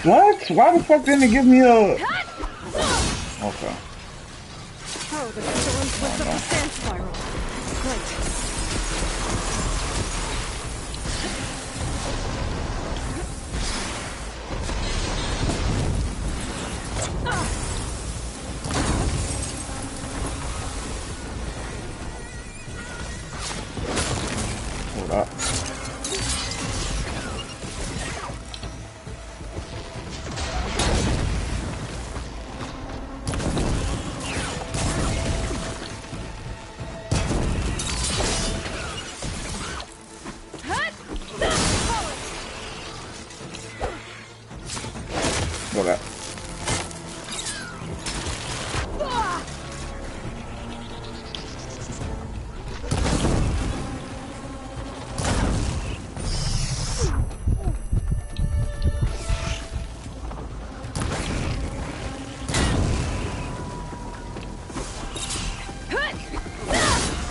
What? Why the fuck didn't it give me a... Okay.
Oh, the storm's whipped up the sand spiral. Great.
Hold up. Hold up.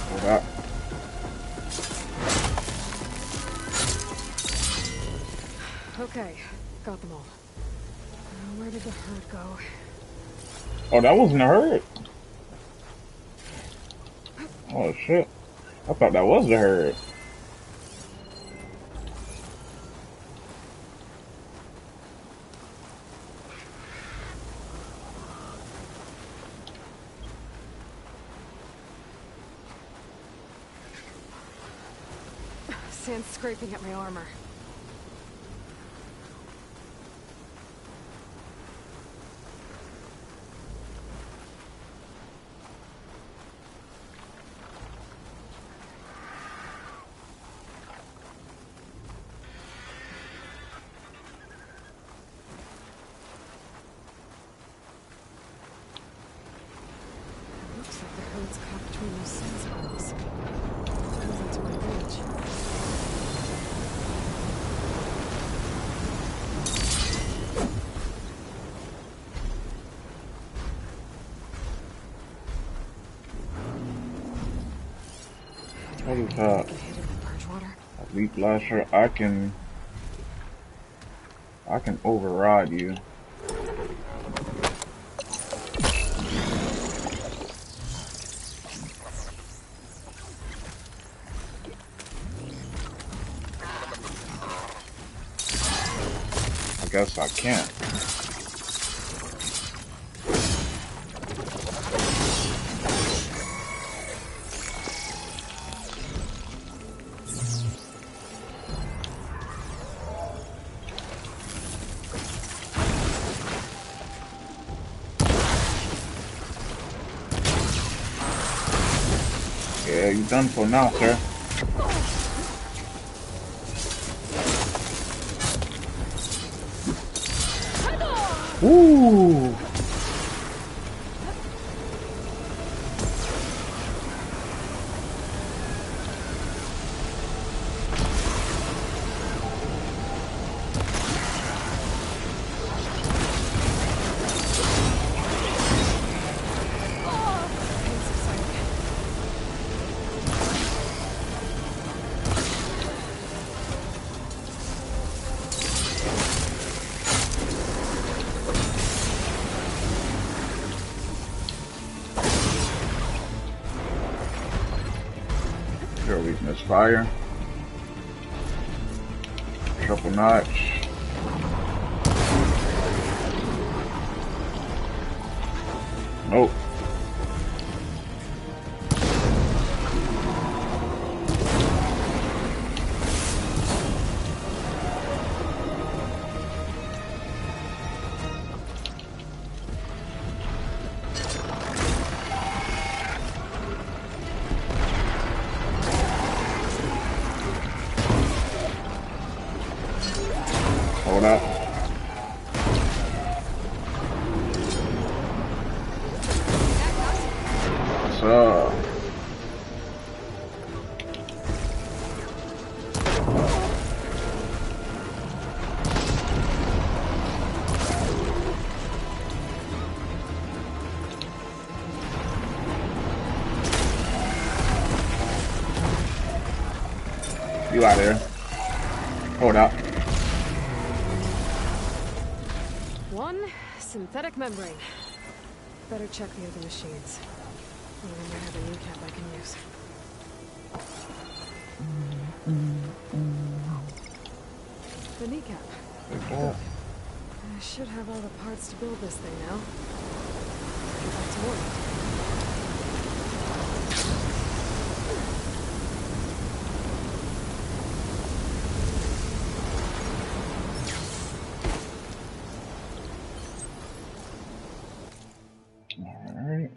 Hold up.
Okay, got them all. Where did the herd go?
Oh, that wasn't a herd. Oh shit. I thought that was the herd.
Sand's scraping at my armor. between those sand spirals. Turns into my bridge.
What is that? Leap Lasher, I can override you. I guess I can't. Yeah, you're done for now, sir. Ooh. Your weakness, fire. Triple notch. Nope. Hold up. What's up? You out here. Hold up.
One synthetic membrane. Better check the other machines. One of them might have a kneecap I can use. The kneecap.
Oh.
I should have all the parts to build this thing now. Get back to work.
Alright.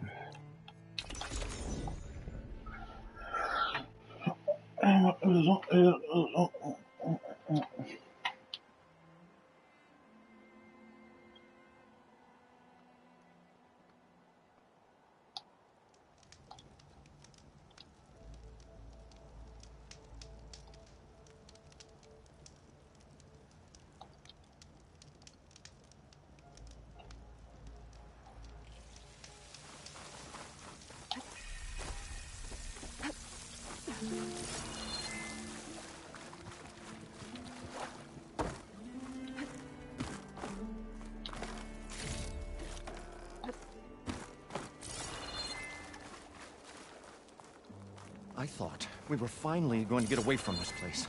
I thought we were finally going to get away from this place.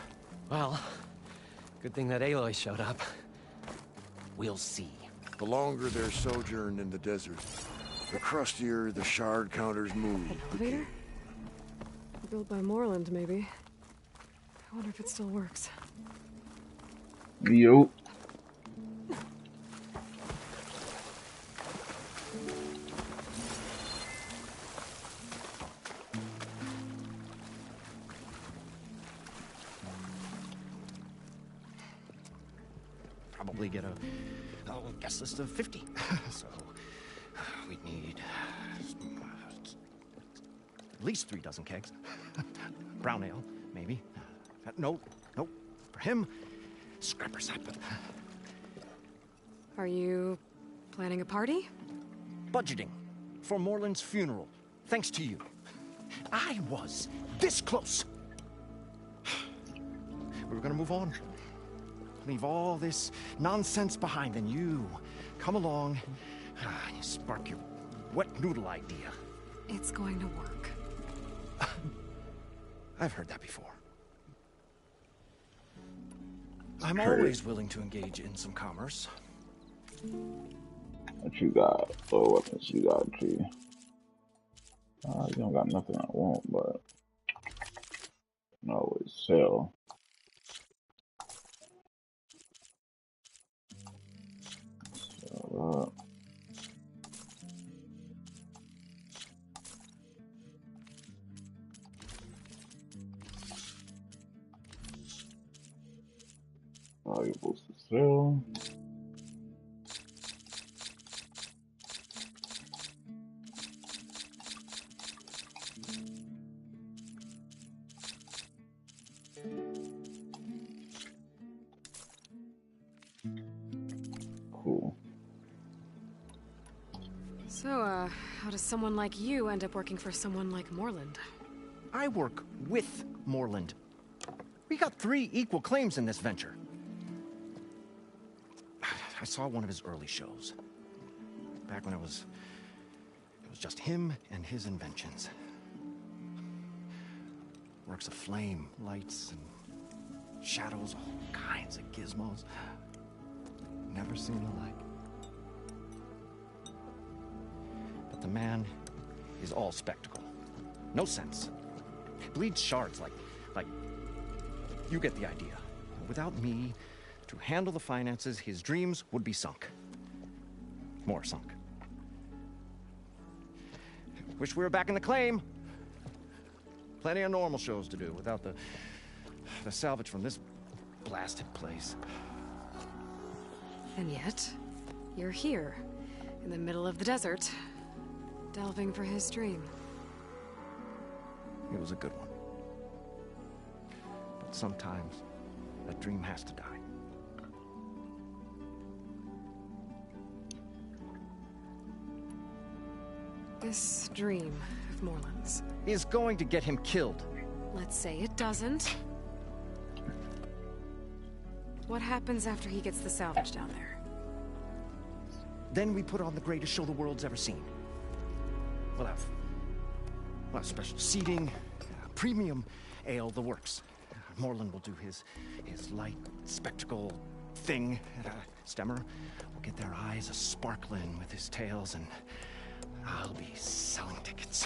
Well, good thing that Aloy showed up. We'll see.
The longer their sojourn in the desert, the crustier the shard counters move.
An elevator? Built by Moreland, maybe. I wonder if it still works.
Yo.
Probably get a guest list of 50. So we'd need At least 3 dozen kegs. Brown ale, maybe. No. For him, scrapper sap.
Are you planning a party?
Budgeting for Morland's funeral. Thanks to you. I was this close. We were gonna move on. Leave all this nonsense behind, and you come along and you spark your wet noodle idea.
It's going to work.
I've heard that before. I'm always willing to engage in some commerce.
What you got? What weapons you got, G? You don't got nothing I want, but I can always sell. Sell that. Valuables to sell. Cool.
So, how does someone like you end up working for someone like Morland?
I work with Morland. We got 3 equal claims in this venture. I saw one of his early shows. Back when it was just him and his inventions. Works of flame, lights, and shadows, all kinds of gizmos. Never seen the like. But the man is all spectacle. No sense. Bleeds shards like you get the idea. Without me to handle the finances, his dreams would be sunk. More sunk. Wish we were back in the claim. Plenty of normal shows to do without the salvage from this blasted place.
And yet, you're here, in the middle of the desert, delving for his dream.
It was a good one. But sometimes, that dream has to die.
This dream of Morland's
is going to get him killed.
Let's say it doesn't. What happens after he gets the salvage down there?
Then we put on the greatest show the world's ever seen. We'll have special seating, premium ale, the works. Morland will do his light spectacle thing. Stemmer will get their eyes a-sparkling with his tales, and I'll be selling tickets.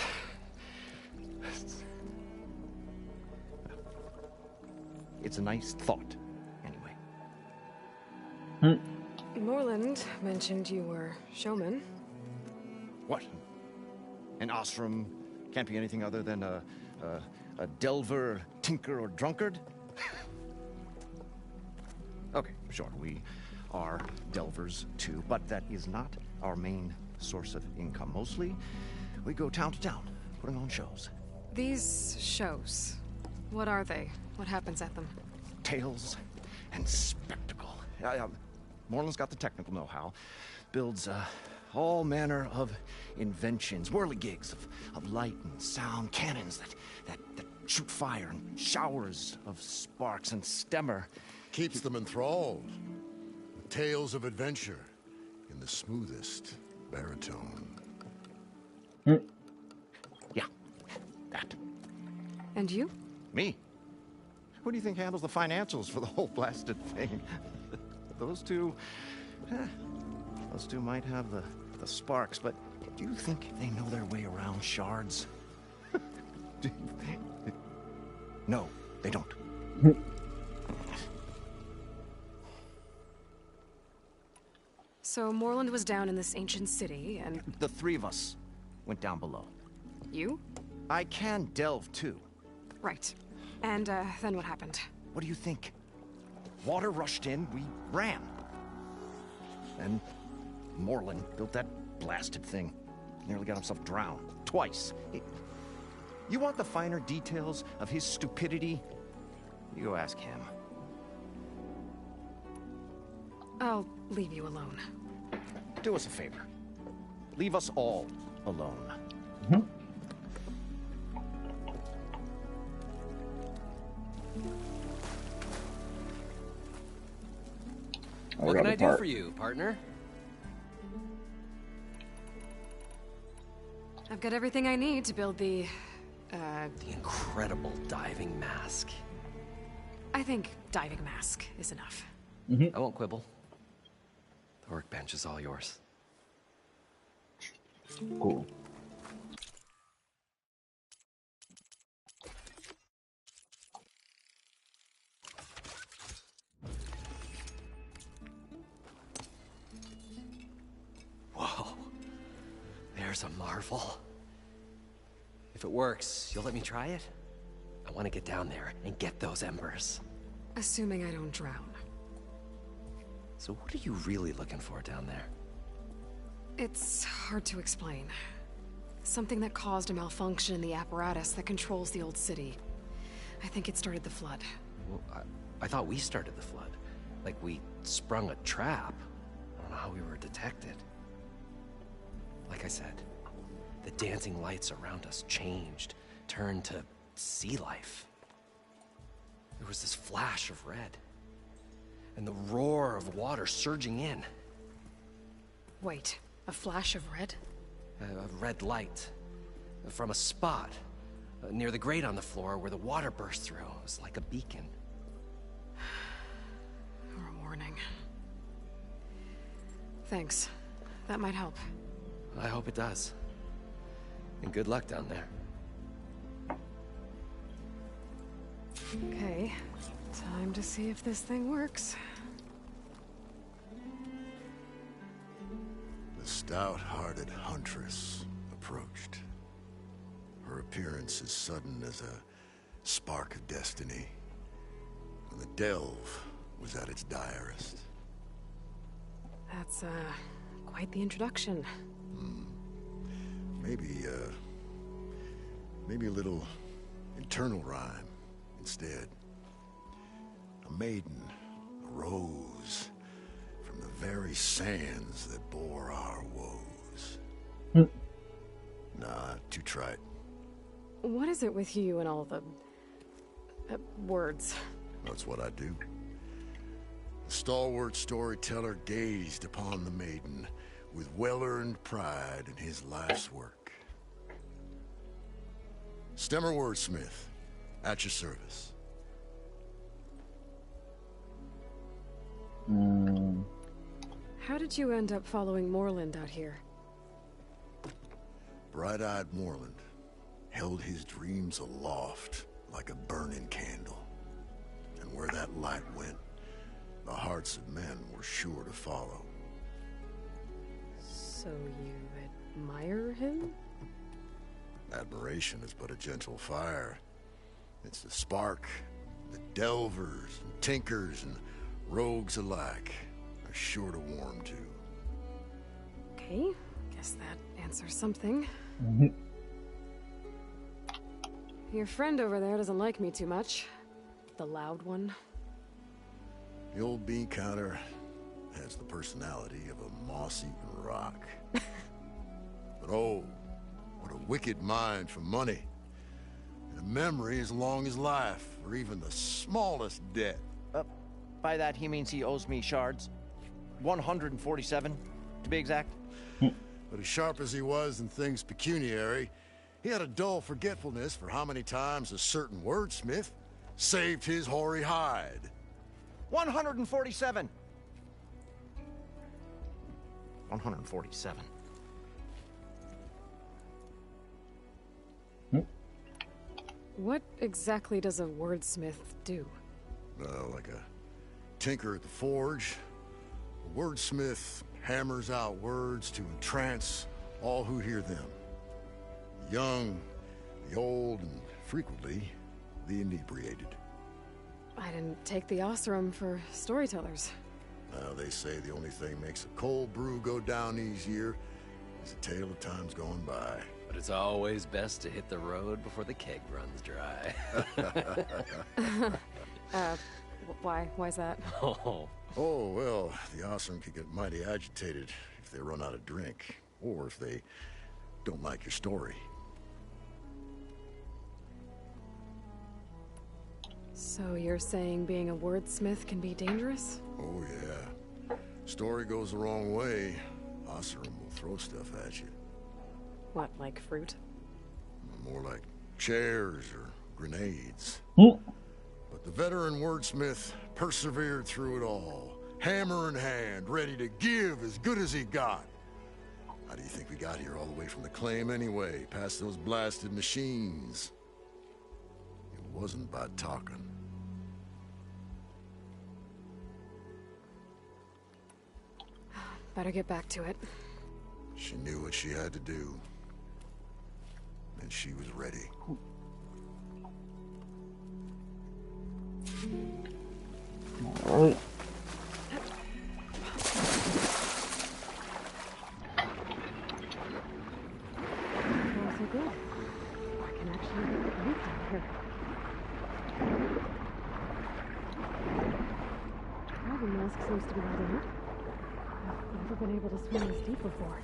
It's a nice thought, anyway.
Morland mentioned you were showman.
What? An Osram can't be anything other than a delver, tinker, or drunkard? Okay, sure, we are delvers too, but that is not our main source of income. Mostly, we go town to town, putting on shows.
These shows, what are they? What happens at them?
Tales and spectacle. Morland's got the technical know-how. Builds all manner of inventions, whirligigs of light and sound, cannons that shoot fire, and showers of sparks, and Stemmer
keeps them enthralled. Tales of adventure in the smoothest baritone.
Yeah, that.
And you?
Me? Who do you think handles the financials for the whole blasted thing? Those two might have the sparks, but do you think they know their way around shards? No, they don't.
So Morland was down in this ancient city, and...
The 3 of us went down below.
You?
I can delve, too.
Right. And, then what happened?
What do you think? Water rushed in, we ran. Then Morland built that blasted thing. Nearly got himself drowned. Twice. You want the finer details of his stupidity? You go ask him.
I'll leave you alone.
Do us a favor. Leave us all alone.
What can I do for you, partner?
I've got everything I need to build the
incredible diving mask.
I think diving mask is enough.
I won't quibble. The workbench is all yours.
Cool.
Whoa. There's a marvel. If it works, you'll let me try it? I want to get down there and get those embers.
Assuming I don't drown.
So what are you really looking for down there?
It's hard to explain. Something that caused a malfunction in the apparatus that controls the old city. I think it started the flood.
Well, I thought we started the flood. Like we sprung a trap. I don't know how we were detected. Like I said, the dancing lights around us changed, turned to sea life. There was this flash of red, and the roar of water surging in.
Wait, a flash of red?
A red light from a spot near the grate on the floor where the water burst through. It was like a beacon.
Or a warning. Thanks. That might help.
I hope it does. And good luck down there.
Okay, time to see if this thing works.
The stout-hearted huntress approached. Her appearance as sudden as a spark of destiny, when the delve was at its direst.
That's, quite the introduction.
Maybe a little internal rhyme instead. A maiden arose from the very sands that bore our woes. Nah, too trite.
What is it with you and all the... words?
That's what I do. The stalwart storyteller gazed upon the maiden with well-earned pride in his life's work. Stemmer Wordsmith, at your service.
How did you end up following Morland out here?
Bright-eyed Morland held his dreams aloft like a burning candle. And where that light went, the hearts of men were sure to follow.
So you admire him?
Admiration is but a gentle fire. It's the spark that delvers and tinkers and rogues alike are sure to warm to.
Okay, guess that answers something. Your friend over there doesn't like me too much. The loud one.
The old bean counter has the personality of a moss-eaten rock. But oh, what a wicked mind for money. And a memory as long as life, or even the smallest debt.
By that he means he owes me shards. 147, to be exact.
But as sharp as he was in things pecuniary, he had a dull forgetfulness for how many times a certain wordsmith saved his hoary hide.
147. 147.
What exactly does a wordsmith do?
Like a tinker at the forge. A wordsmith hammers out words to entrance all who hear them. The young, the old, and frequently, the inebriated.
I didn't take the Osram for storytellers.
They say the only thing makes a cold brew go down easier is a tale of times gone by.
But it's always best to hit the road before the keg runs dry.
Why's that?
Oh,
well, the Oseram can get mighty agitated if they run out of drink, or if they don't like your story.
So you're saying being a wordsmith can be dangerous?
Oh, yeah. Story goes the wrong way, Oseram will throw stuff at you.
What, like fruit?
More like chairs or grenades.
Mm.
But the veteran wordsmith persevered through it all, hammer in hand, ready to give as good as he got. How do you think we got here all the way from the claim anyway, past those blasted machines? It wasn't by talking.
Better get back to it.
She knew what she had to do. And she was ready.
All right.
So good. I can actually get the roof down here. Diving mask seems to be holding up. I've never been able to swim this deep before.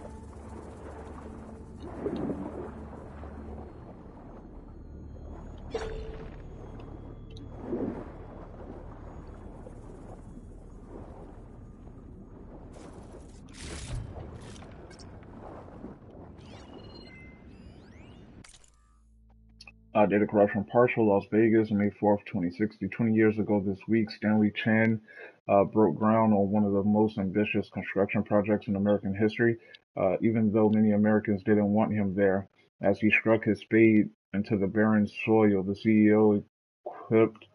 Data corruption partial, Las Vegas, May 4th, 2060. 20 years ago this week, Stanley Chan broke ground on one of the most ambitious construction projects in American history, even though many Americans didn't want him there. As he struck his spade into the barren soil, the CEO quipped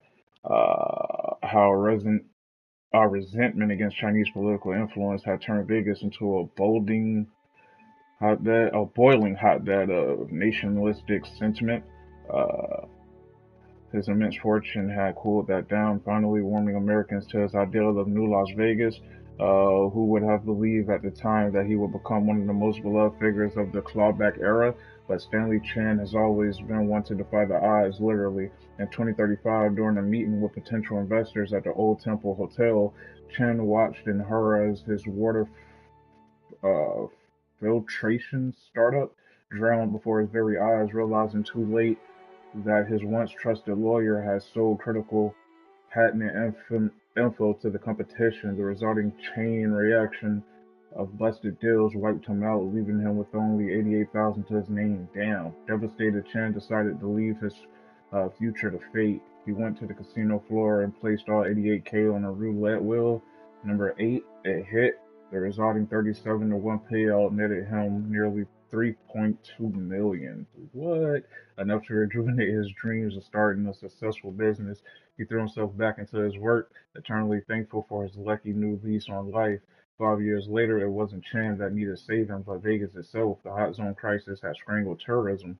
how resentment against Chinese political influence had turned Vegas into a boiling hotbed of nationalistic sentiment. His immense fortune had cooled that down, finally warming Americans to his ideal of New Las Vegas. Who would have believed at the time that he would become one of the most beloved figures of the clawback era? But Stanley Chan has always been one to defy the odds, literally. In 2035, during a meeting with potential investors at the Old Temple Hotel, Chan watched in horror as his water filtration startup drowned before his very eyes, realizing too late that his once trusted lawyer had sold critical patent info to the competition. The resulting chain reaction of busted deals wiped him out, leaving him with only $88,000 to his name. Damn. Devastated, Chan decided to leave his future to fate. He went to the casino floor and placed all $88K on a roulette wheel. Number 8, it hit. The resulting 37-1 payout netted him nearly $3.2 million. What? Enough to rejuvenate his dreams of starting a successful business. He threw himself back into his work, eternally thankful for his lucky new lease on life. 5 years later, it wasn't Chan that needed saving, but Vegas itself. The hot zone crisis had strangled tourism.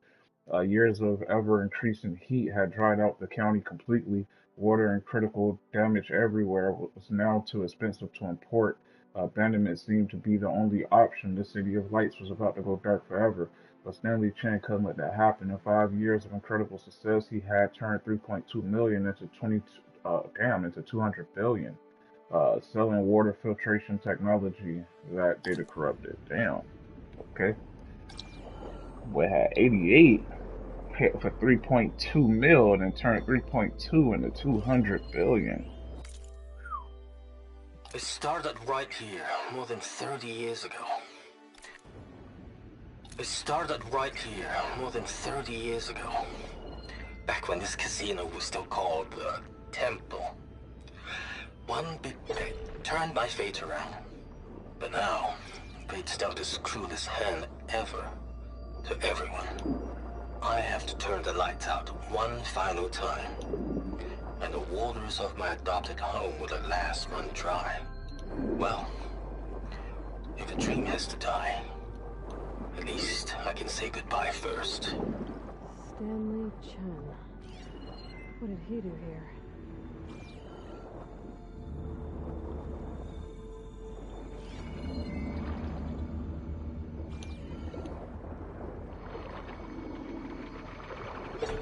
Years of ever-increasing heat had dried out the county completely. Water and critical damage everywhere was now too expensive to import. Abandonment seemed to be the only option. The City of Lights was about to go dark forever. But Stanley Chan couldn't let that happen. In 5 years of incredible success, he had turned $3.2 million into $200 billion. Selling water filtration technology that data corrupted. Damn. Okay. We had 88 hit for 3.2 mil and turned 3.2 into 200 billion.
It started right here, more than 30 years ago. Back when this casino was still called the Temple. One big bet turned my fate around. But now, fate's dealt its cruelest hand ever to everyone. I have to turn the lights out one final time. And the waters of my adopted home will at last run dry. Well, if a dream has to die, at least I can say goodbye first.
Stanley Chan. What did he do here? Looks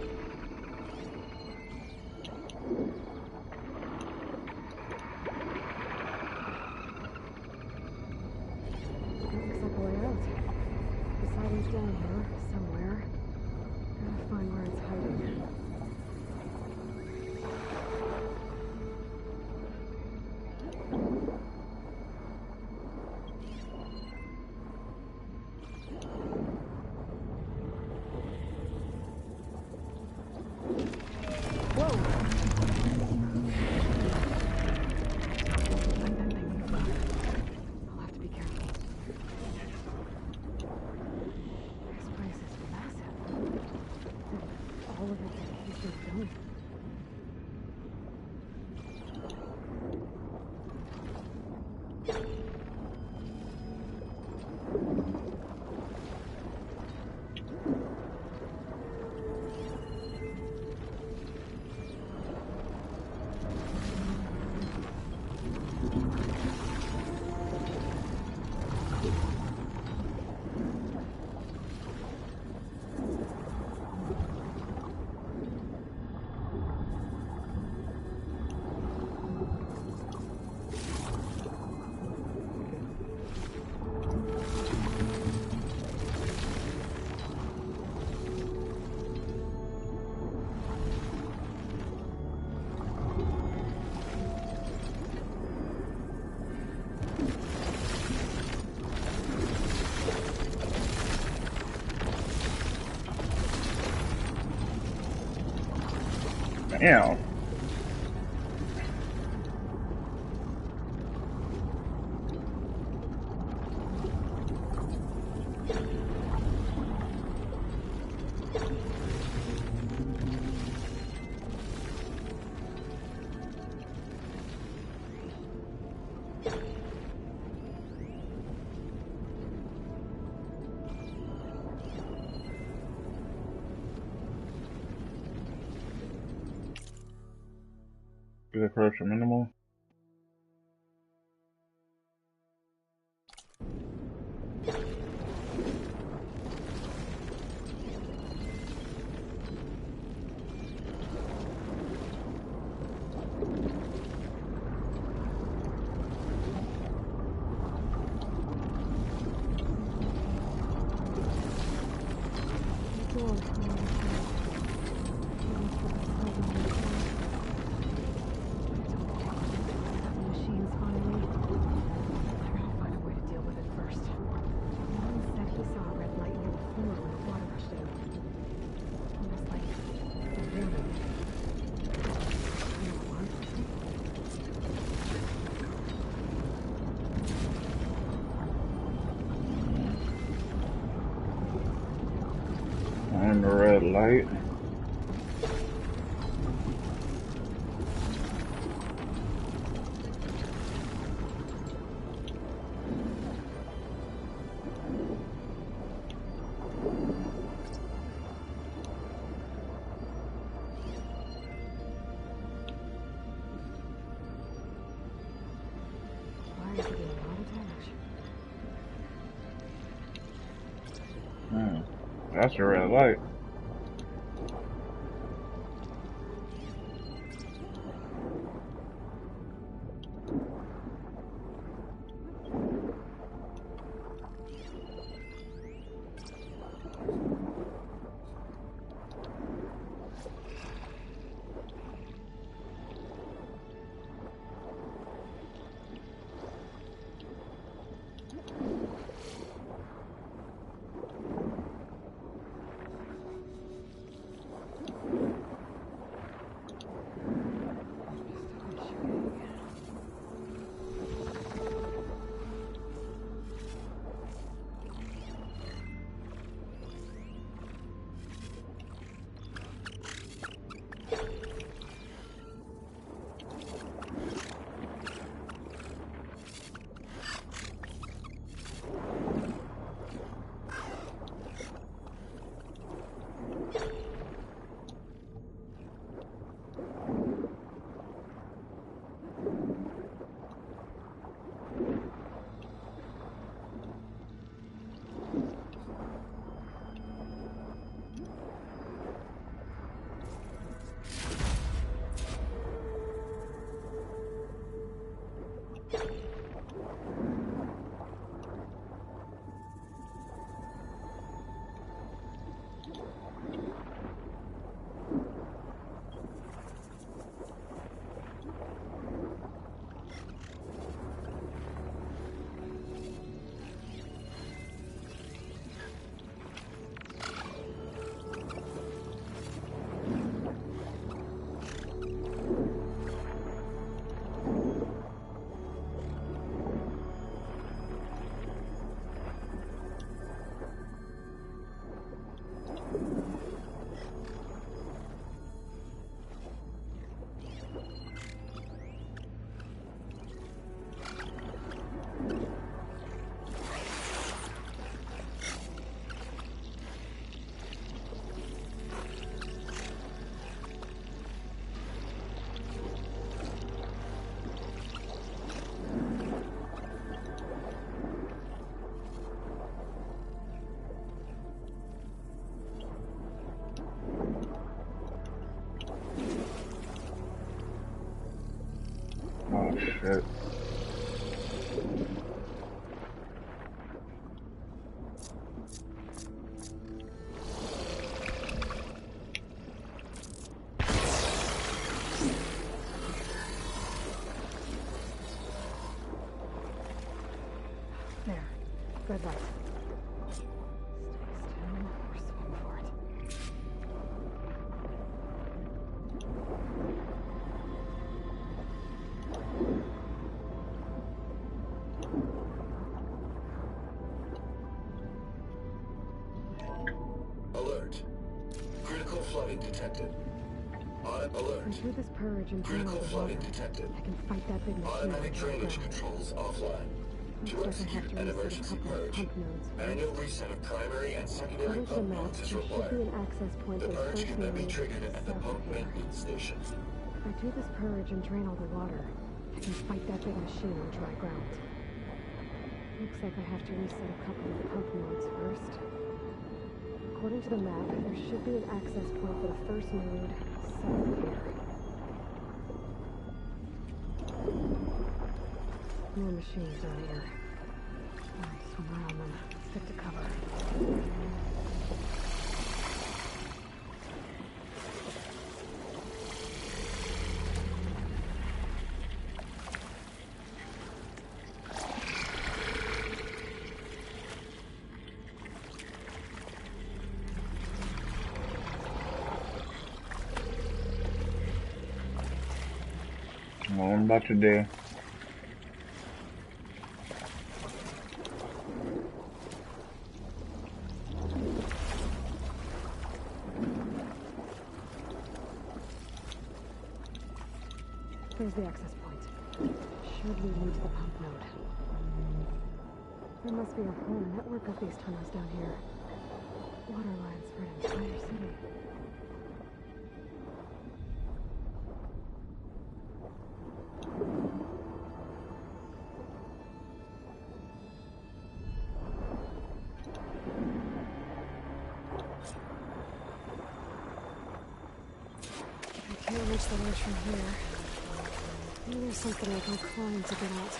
like a way out. The siding's down here, somewhere. Gotta find where it's hiding.
Damn. Is it corruption minimal? On the red light. That's a red light. shit.
There. Red light. Stay still or swing for it.
Alert. Critical flooding detected. Alert.
Through this purge and drain all
Critical
the water,
flooding detected.
I can fight that big machine.
Automatic drainage controls offline. To
Looks like I
execute
have
an
to reset a
emergency
couple of
purge,
pump nodes
manual
first.
reset of primary and secondary
According to the
pump
map,
nodes is
there should be
required.
an access point
The
for the
purge
first
can then be
node
triggered at the
south
pump
of here.
maintenance station.
If I do this purge and drain all the water, I can fight that big machine on dry ground. Looks like I have to reset a couple of pump nodes first. According to the map, there should be an access point for the first node south of here. More machines down here. Swim around them. Stick to cover.
What about your day?
There's the access point. Should lead me to the pump node. There must be a whole network of these tunnels down here. Water lines for an entire city. I can't reach the ledge from here. Maybe there's something I can climb to get out.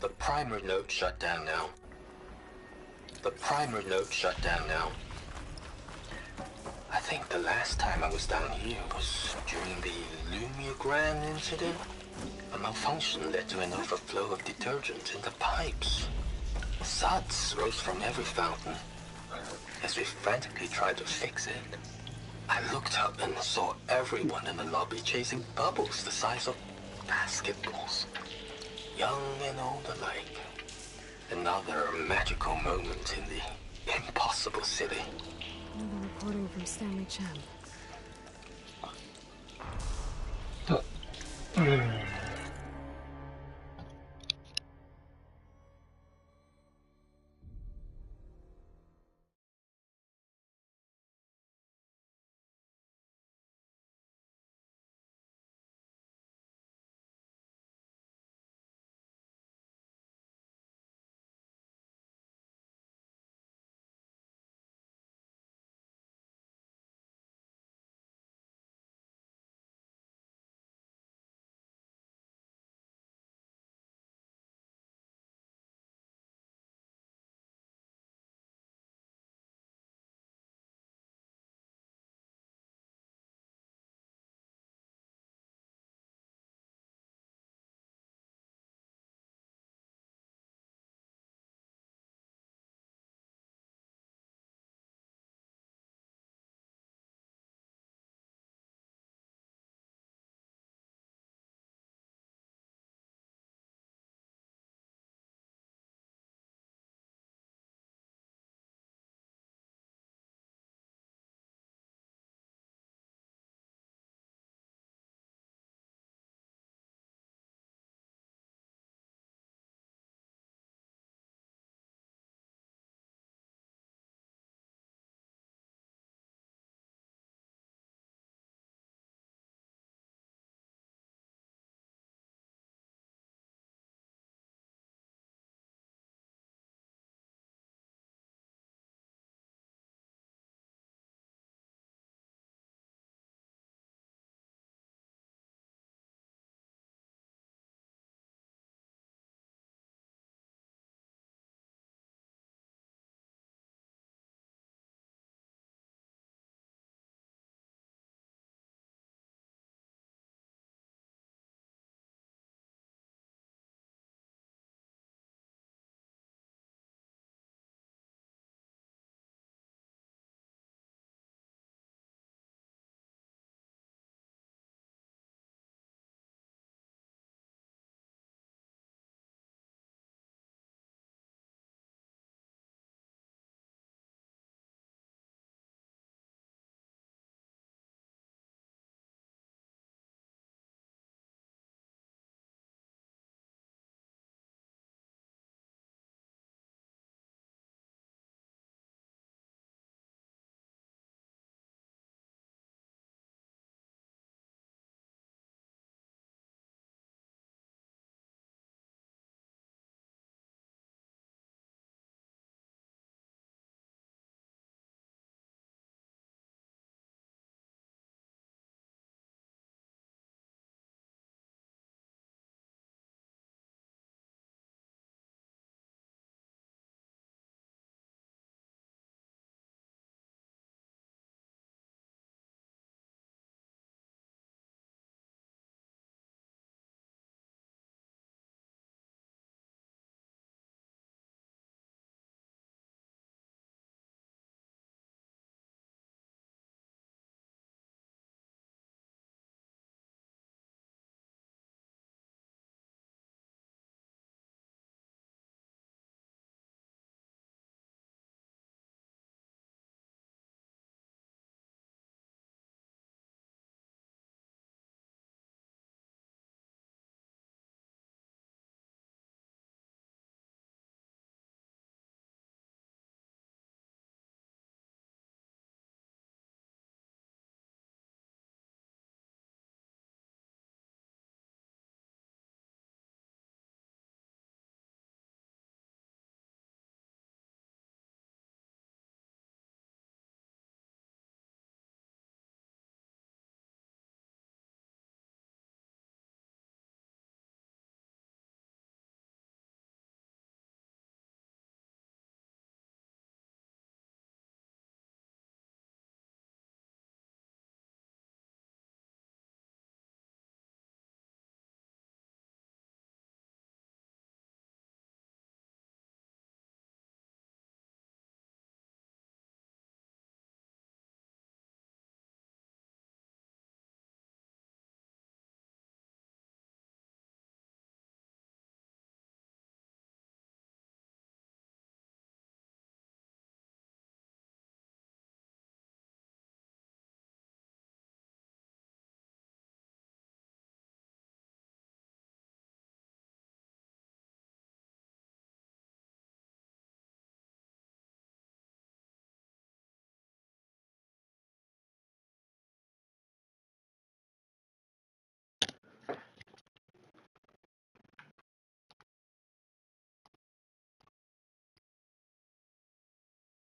The primer node shut down now. The primer node shut down now. I think the last time I was down here was during the Lumigrand incident. A malfunction led to an overflow of detergent in the pipes. Suds rose from every fountain. As we frantically tried to fix it, I looked up and saw everyone in the lobby chasing bubbles the size of basketballs. Young and old alike. Another magical moment in the impossible city.
Another reporting from Stanley Chen.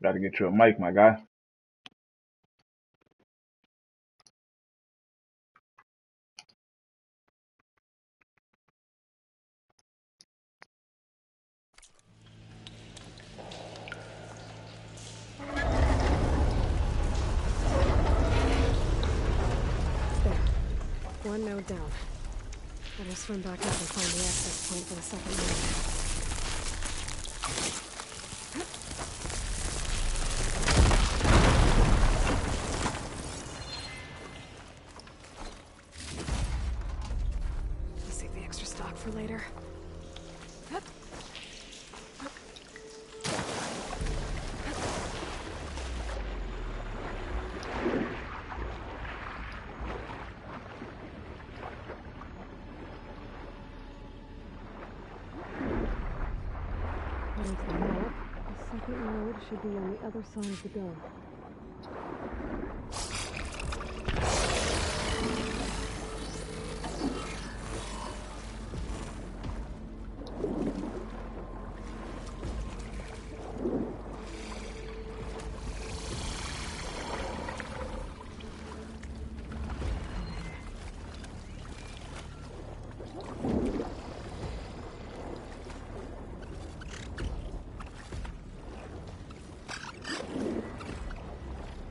Gotta get you a mic, my guy.
There. One node down. Better swim back up and find the access point for the second node. For later. According to the map, the second node should be on the other side of the dome.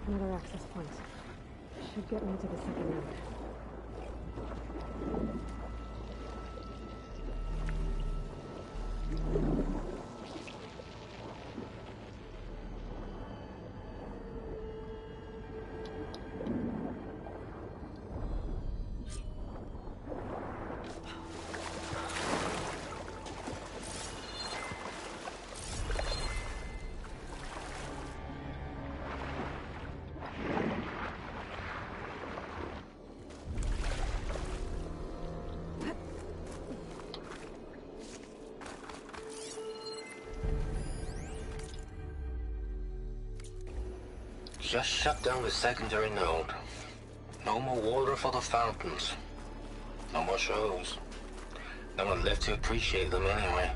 Another access point. Should get me to the second node.
Just shut down the secondary node. No more water for the fountains. No more shows. No one left to appreciate them anyway.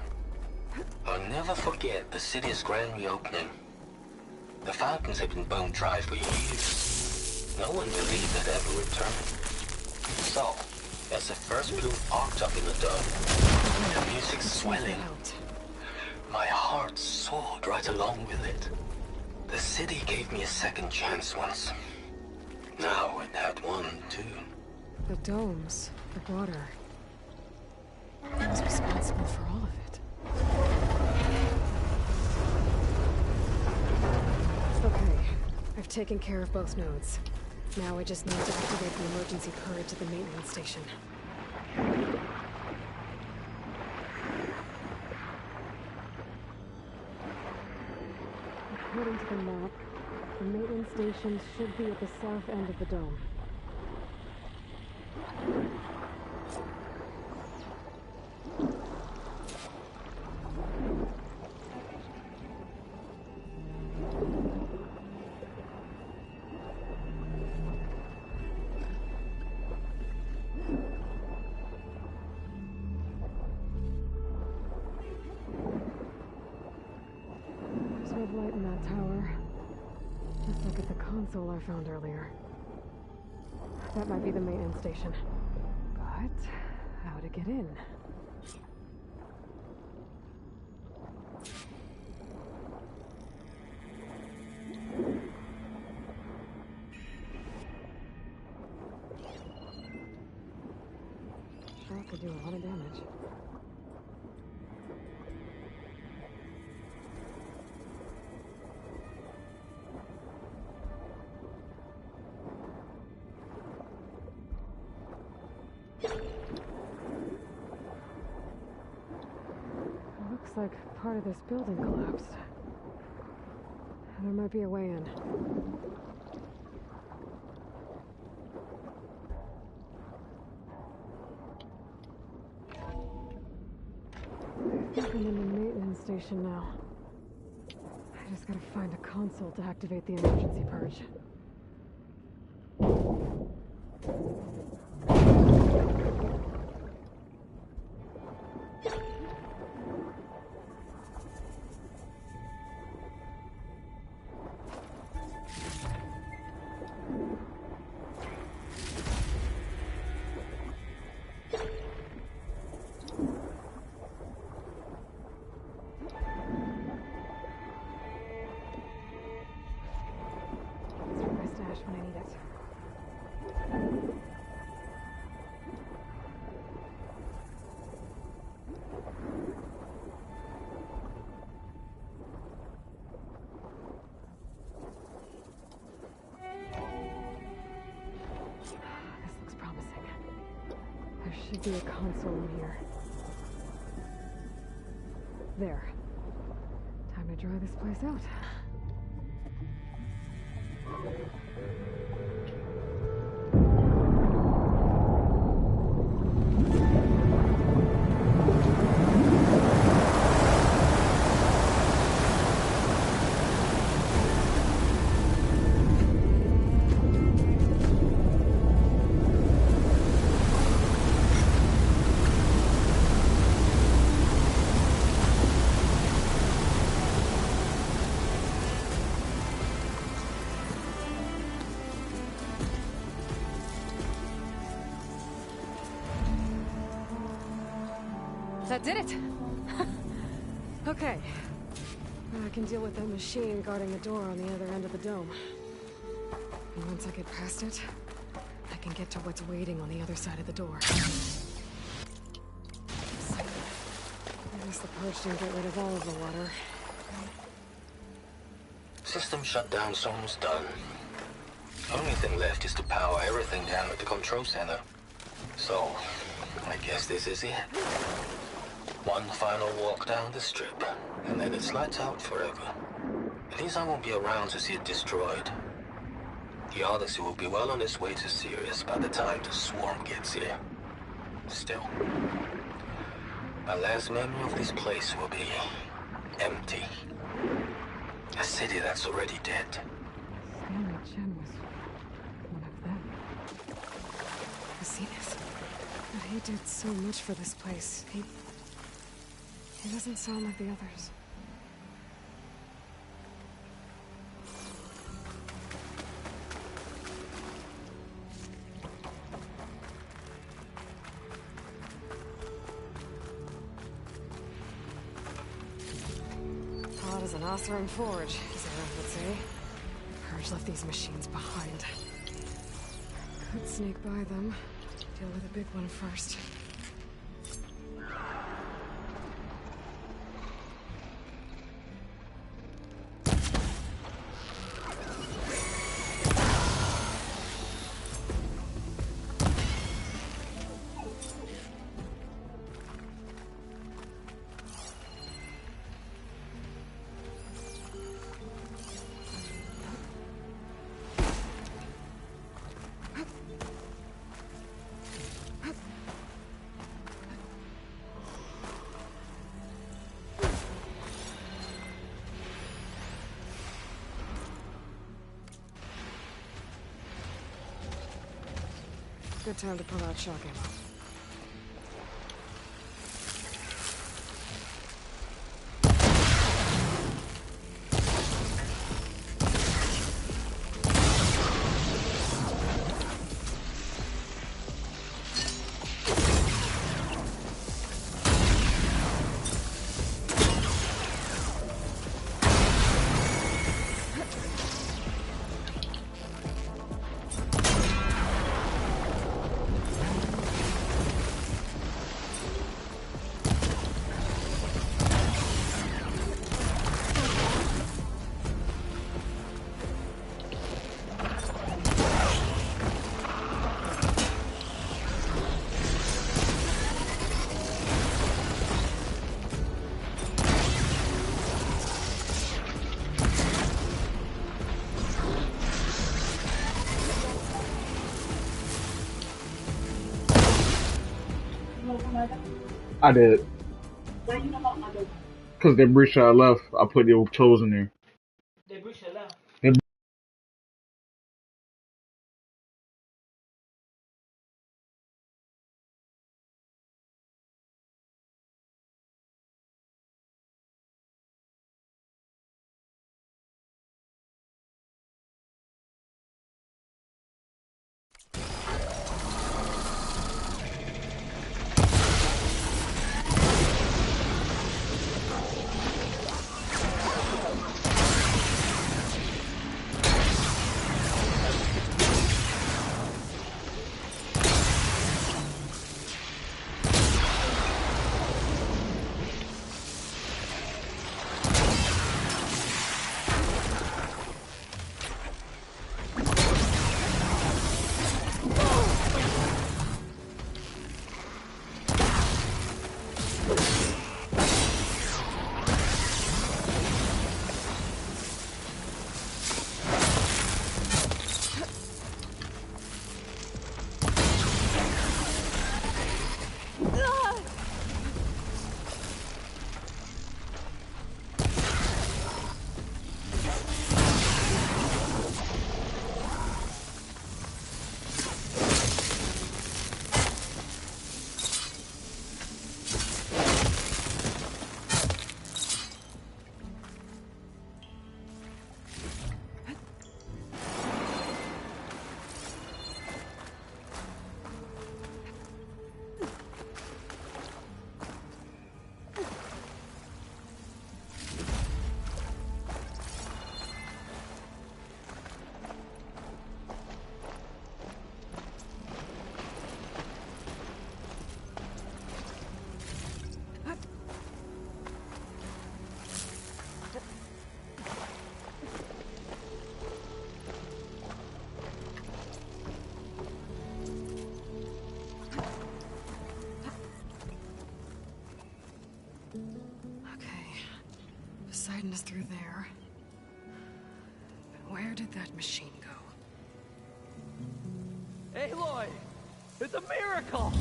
I'll never forget the city's grand reopening. The fountains had been bone dry for years. No one believed they'd ever return. So, as the first bloom arced up in the dome, the music swelling, my heart soared right along with it. The city gave me a second chance once. Now it had one, too.
The domes, the water. I was responsible for all of it. Okay, I've taken care of both nodes. Now I just need to activate the emergency purge at the maintenance station. According to the map, the maintenance station should be at the south end of the dome. Red light in that tower. Just like at the console I found earlier. That might be the maintenance station. But how to get in? Sure could do a lot of damage. Looks like part of this building collapsed. There might be a way in. I think I'm in the maintenance station now. I just gotta find a console to activate the emergency purge. cash when I need it. This looks promising. There should be a console in here. There. Time to dry this place out. That did it! Okay. I can deal with that machine guarding the door on the other end of the dome. And once I get past it, I can get to what's waiting on the other side of the door. I guess the purge didn't get rid of all of the water.
System shutdown's almost done. Only thing left is to power everything down at the control center. So, I guess this is it. One final walk down the strip, and then it's lights out forever. At least I won't be around to see it destroyed. The Odyssey will be well on its way to Sirius by the time the swarm gets here. Still, my last memory of this place will be empty. A city that's already dead.
Stanley Chen was one of them. Asinus. But he did so much for this place. He doesn't sound like the others. Hot as an Oseram forge, as Aaron would say. Purge left these machines behind. Could sneak by them. Deal with the big one first. Good time to pull out shock ammo.
I did. Because that bridge I left, I put the old toes in there.
Poseidon is through there. Where did that machine go?
Aloy! It's a miracle!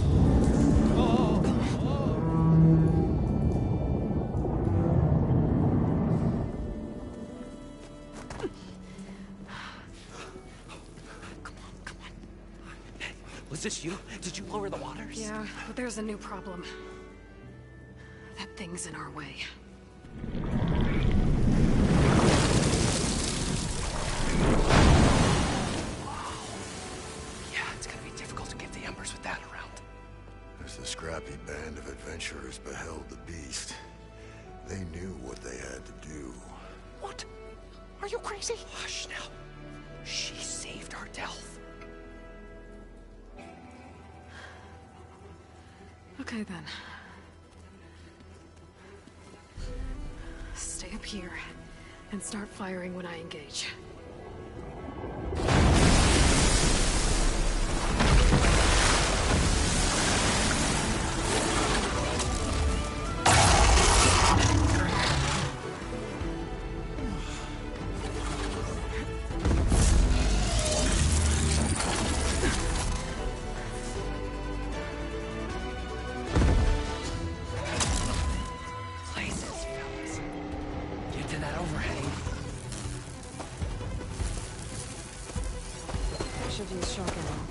Was this you? Did you lower the waters?
Yeah, but there's a new problem. That thing's in our way.
Yeah, it's gonna be difficult to get the embers with that around.
As the scrappy band of adventurers beheld the beast, they knew what they had to do.
What? Are you crazy? Hush now. She saved our Delph.
Okay then. Stay up here and start firing when I engage. Should use shock ammo.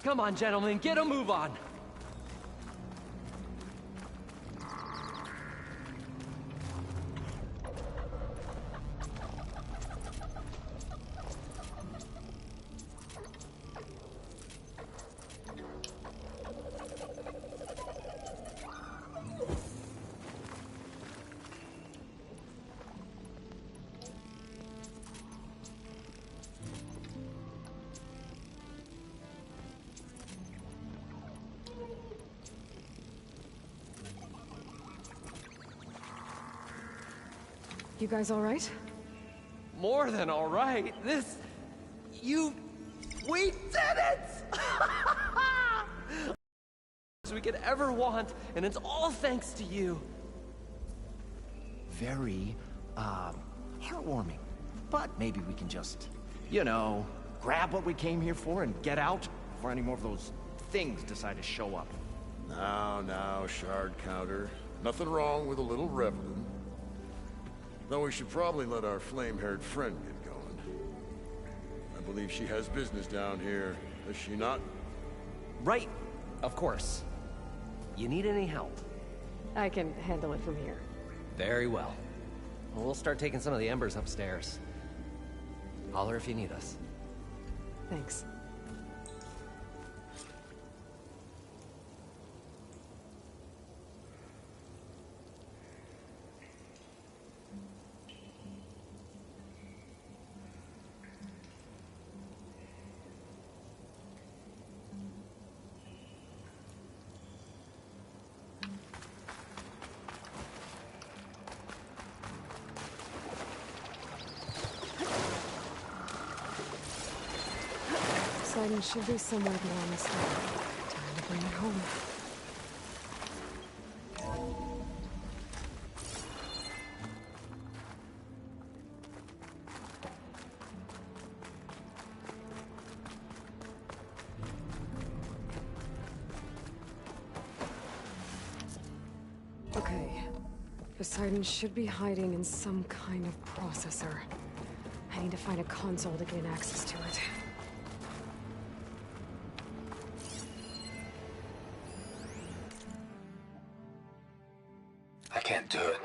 Come on, gentlemen, get a move on.
You guys all right?
More than all right. We did it! As we could ever want, and it's all thanks to you.
Very, heartwarming. But maybe we can just, you know, grab what we came here for and get out before any more of those things decide to show up.
Now, Shard Counter. Nothing wrong with a little reveling. Though we should probably let our flame-haired friend get going. I believe she has business down here, does she not?
Right, of course. You need any help?
I can handle it from here.
Very well. We'll start taking some of the embers upstairs. Holler if you need us.
Thanks. Poseidon should be somewhere beyond this way. Time to bring it home. Okay. Poseidon should be hiding in some kind of processor. I need to find a console to gain access to it.
I can't do it.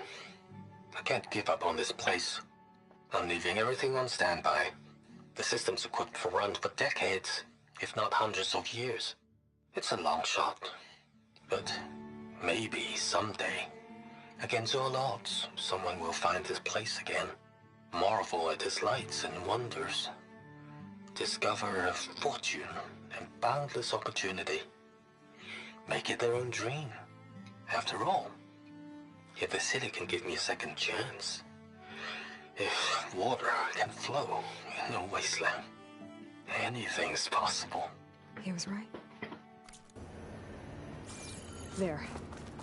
I can't give up on this place. I'm leaving everything on standby. The system's equipped for runs for decades, if not hundreds of years. It's a long shot. But maybe someday, against all odds, someone will find this place again. Marvel at its lights and wonders. Discover a fortune and boundless opportunity. Make it their own dream. After all, if the city can give me a second chance, if water can flow in a wasteland, anything's possible.
He was right. There.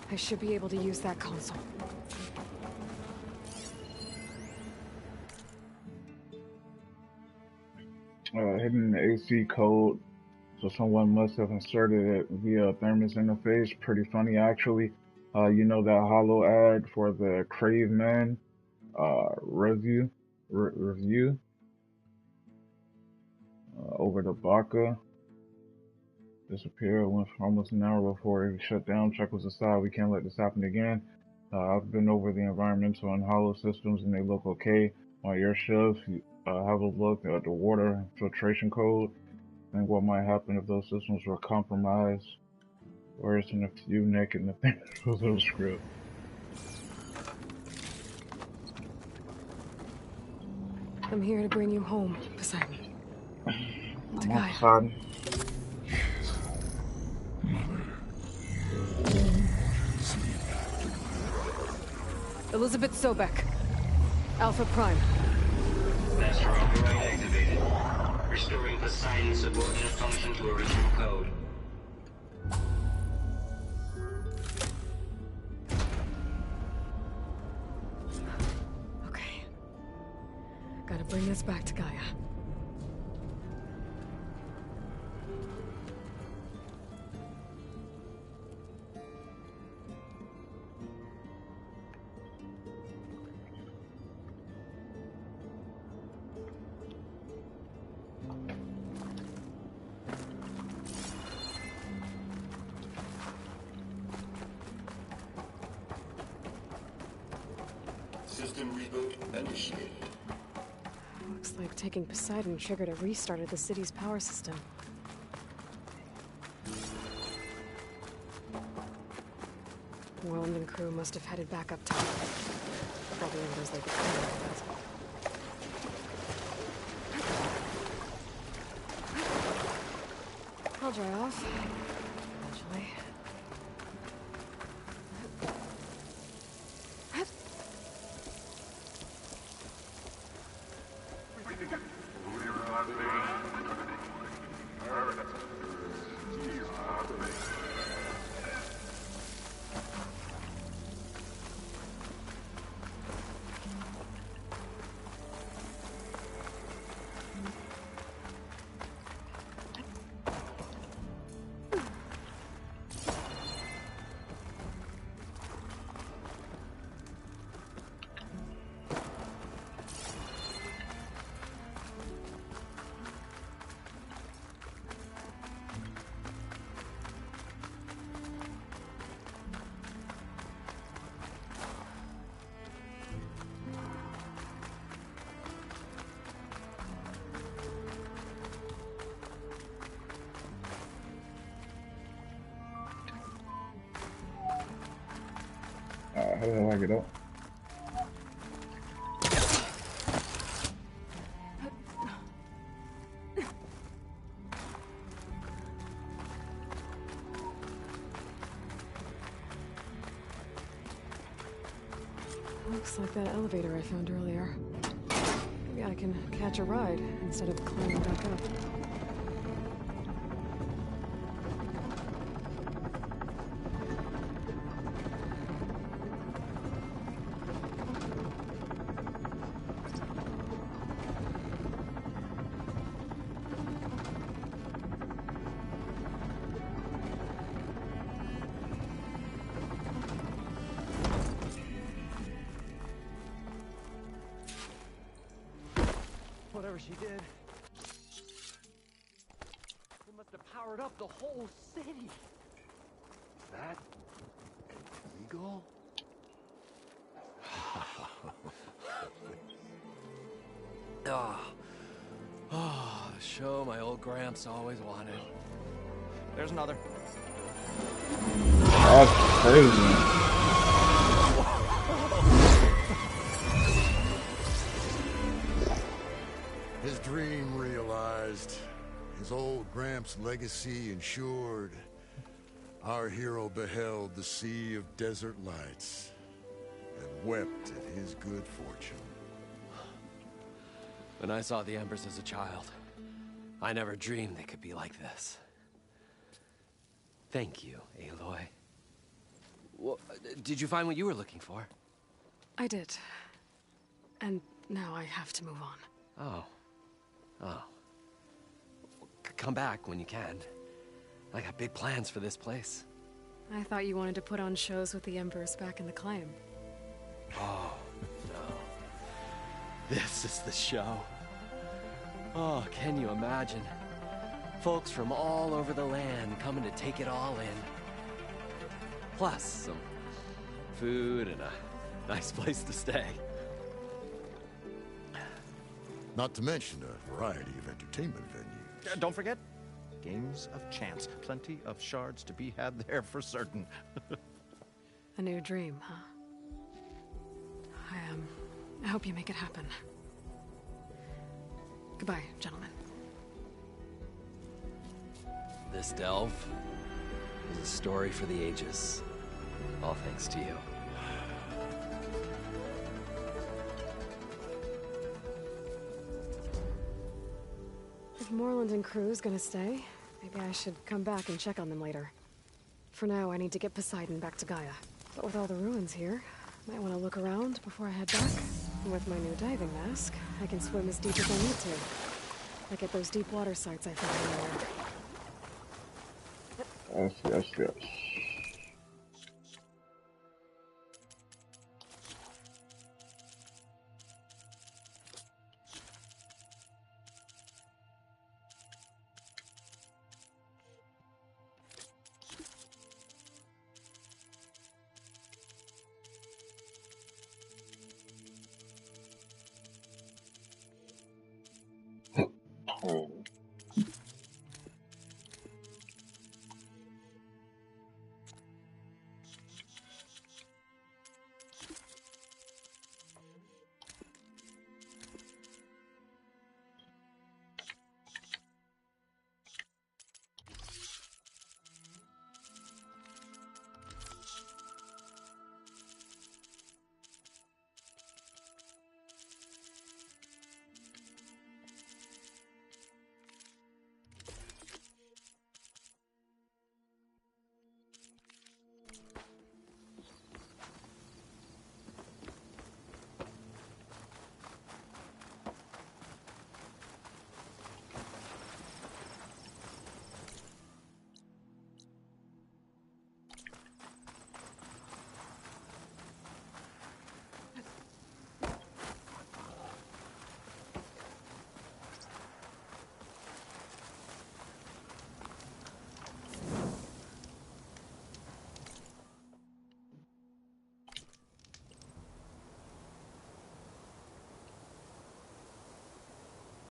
I should be able to use that console.
Hidden AC code, so someone must have inserted it via Thermos interface. Pretty funny, actually. You know that Hollow ad for the Craveman review over the Baka disappeared. Went for almost an hour before it shut down. Check was aside. We can't let this happen again. I've been over the environmental and Hollow systems and they look okay. On your shelf, have a look at the water filtration code. Think what might happen if those systems were compromised. Worse than a few naked Nathaniel script.
I'm here to bring you home, Poseidon. To Gaia.
Poseidon.
Elizabeth Sobek. Alpha Prime.
Master override activated. Restoring Poseidon's subordinate function to original code.
Okay. Gotta bring this back to Gaia.
System reboot initiated.
Looks like taking Poseidon triggered a restart of the city's power system. Moreland and crew must have headed back up top. Probably embers they could clear like that. I'll dry off. Eventually.
How the hell I get up?
Looks like that elevator I found earlier. Maybe I can catch a ride instead of climbing back up.
Whatever she did, it must have powered up the whole city.
That illegal?
Oh, the show my old Gramps always wanted.
There's another.
That's crazy.
His dream realized, his old Gramps' legacy ensured. Our hero beheld the sea of desert lights and wept at his good fortune.
When I saw the Embers as a child, I never dreamed they could be like this. Thank you, Aloy. Well, did you find what you were looking for?
I did. And now I have to move on.
Oh. Oh. Come back when you can. I got big plans for this place.
I thought you wanted to put on shows with the Embers back in the Claim.
Oh, no. This is the show. Oh, can you imagine? Folks from all over the land coming to take it all in. Plus some food and a nice place to stay.
Not to mention a variety of entertainment venues.
Don't forget, games of chance. Plenty of shards to be had there for certain.
A new dream, huh? I hope you make it happen. Goodbye, gentlemen.
This delve is a story for the ages. All thanks to you.
If Moreland and crew's gonna stay, maybe I should come back and check on them later. For now, I need to get Poseidon back to Gaia. But with all the ruins here, might want to look around before I head back. And with my new diving mask, I can swim as deep as I need to. Like at those deep water sites I found earlier.
Yes.